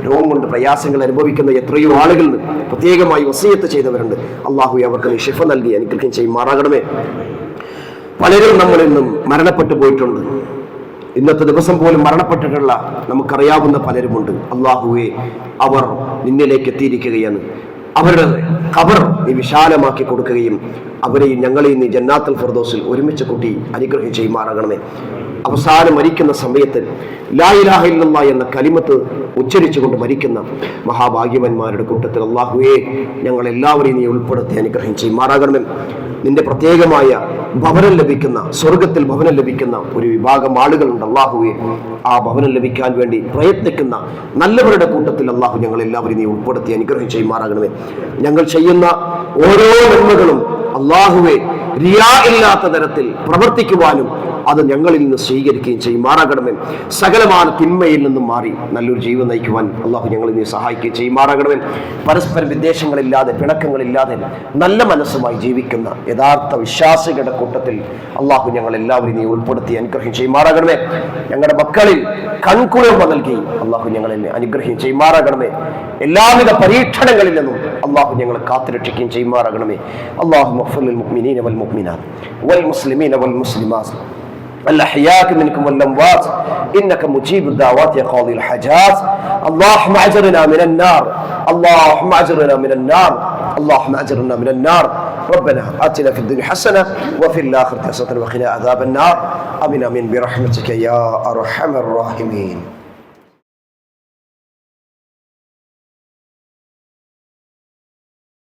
രോഗം കൊണ്ട് പ്രയാസങ്ങൾ അനുഭവിക്കുന്ന എത്രയോ ആളുകൾ പ്രത്യേകമായി വസിയത്ത് ചെയ്തവരുണ്ട്. അള്ളാഹു അവർക്ക് ശിഫ നൽകി അനുഗ്രഹം ചെയ്യുമാറാകണമേ. പലരും നമ്മളിൽ നിന്നും മരണപ്പെട്ടു പോയിട്ടുണ്ട്. ഇന്നത്തെ ദിവസം പോലും മരണപ്പെട്ടിട്ടുള്ള നമുക്കറിയാവുന്ന പലരുമുണ്ട്. അള്ളാഹുവെ, അവർ നിന്നിലേക്ക് എത്തിയിരിക്കുകയാണ്. അവരുടെ ഖബർ നീ വിശാലമാക്കി കൊടുക്കുകയും അവരെയും ഞങ്ങളെയും നീ ജന്നാത്തുൽ ഫിർദൗസിൽ ഒരുമിച്ച് കൂട്ടി അനുഗ്രഹം ചെയ്യുമാറാകണമേ. അവസാനം മരിക്കുന്ന സമയത്ത് ലാ ഇലാഹ ഇല്ലല്ലാഹ് എന്ന കലിമത്ത് ഉച്ചരിച്ചുകൊണ്ട് മരിക്കുന്ന മഹാഭാഗ്യവന്മാരുടെ കൂട്ടത്തിൽ അള്ളാഹുവേ, ഞങ്ങളെല്ലാവരെയും നീ ഉൾപ്പെടുത്തി അനുഗ്രഹം ചെയ്യുമാറാകണമേ. നിന്റെ പ്രത്യേകമായ ഭവനം ലഭിക്കുന്ന, സ്വർഗത്തിൽ ഭവനം ലഭിക്കുന്ന ഒരു വിഭാഗം ആളുകളുണ്ട്. അള്ളാഹുവെ, ആ ഭവനം ലഭിക്കാൻ വേണ്ടി പ്രയത്നിക്കുന്ന നല്ലവരുടെ കൂട്ടത്തിൽ അള്ളാഹു ഞങ്ങളെല്ലാവരും നീ ഉൾപ്പെടുത്തി അനുഗ്രഹം ചെയ്യുമാറാകണമേ. ഞങ്ങൾ ചെയ്യുന്ന ഓരോ നന്മകളും അള്ളാഹുവെ റിയാ ഇല്ലാത്ത തരത്തിൽ പ്രവർത്തിക്കുവാനും അത് ഞങ്ങളിൽ നിന്ന് സ്വീകരിക്കുകയും ചെയ്യുമാറാകണമേ. സകലമായ തിന്മയിൽ നിന്നും മാറി നല്ലൊരു ജീവൻ നയിക്കുവാൻ അള്ളാഹു ഞങ്ങളിൽ നിന്ന് സഹായിക്കുകയും ചെയ്യുമാറാകണമേ. പരസ്പരം വിദ്വേഷങ്ങളില്ലാതെ, പിണക്കങ്ങളില്ലാതെ നല്ല മനസ്സുമായി ജീവിക്കുന്ന യഥാർത്ഥ വിശ്വാസികളുടെ കൂട്ടത്തിൽ അള്ളാഹു ഞങ്ങൾ എല്ലാവരും നീ ഉൾപ്പെടുത്തി അനുഗ്രഹം ചെയ്യുമാറാകണമേ. ഞങ്ങളുടെ മക്കളിൽ കൺകുളിർമ നൽകി അള്ളാഹു ഞങ്ങളെ അനുഗ്രഹം ചെയ്യുമാറാകണമേ. എല്ലാവിധ പരീക്ഷണങ്ങളിൽ നിന്നും അള്ളാഹു ഞങ്ങളെ കാത്തുരക്ഷിക്കുകയും ചെയ്യുമാറാകണമേ. അല്ലാഹുമ്മ ഗ്ഫിർ ലിൽ മുഅ്മിനീന വൽ മുഅ്മിനാത്ത് വൽ മുസ്ലിമീന വൽ മുസ്ലിമാത്ത് الأحياء منكم والأموات إنك مجيب الدعوات يا قاضي الحاجات. اللهم أجرنا من النار، اللهم أجرنا من النار، اللهم أجرنا من النار. ربنا آتنا في الدنيا حسنة وفي الآخرة حسنة وقنا عذاب النار. آمين آمين برحمتك يا أرحم الراحمين.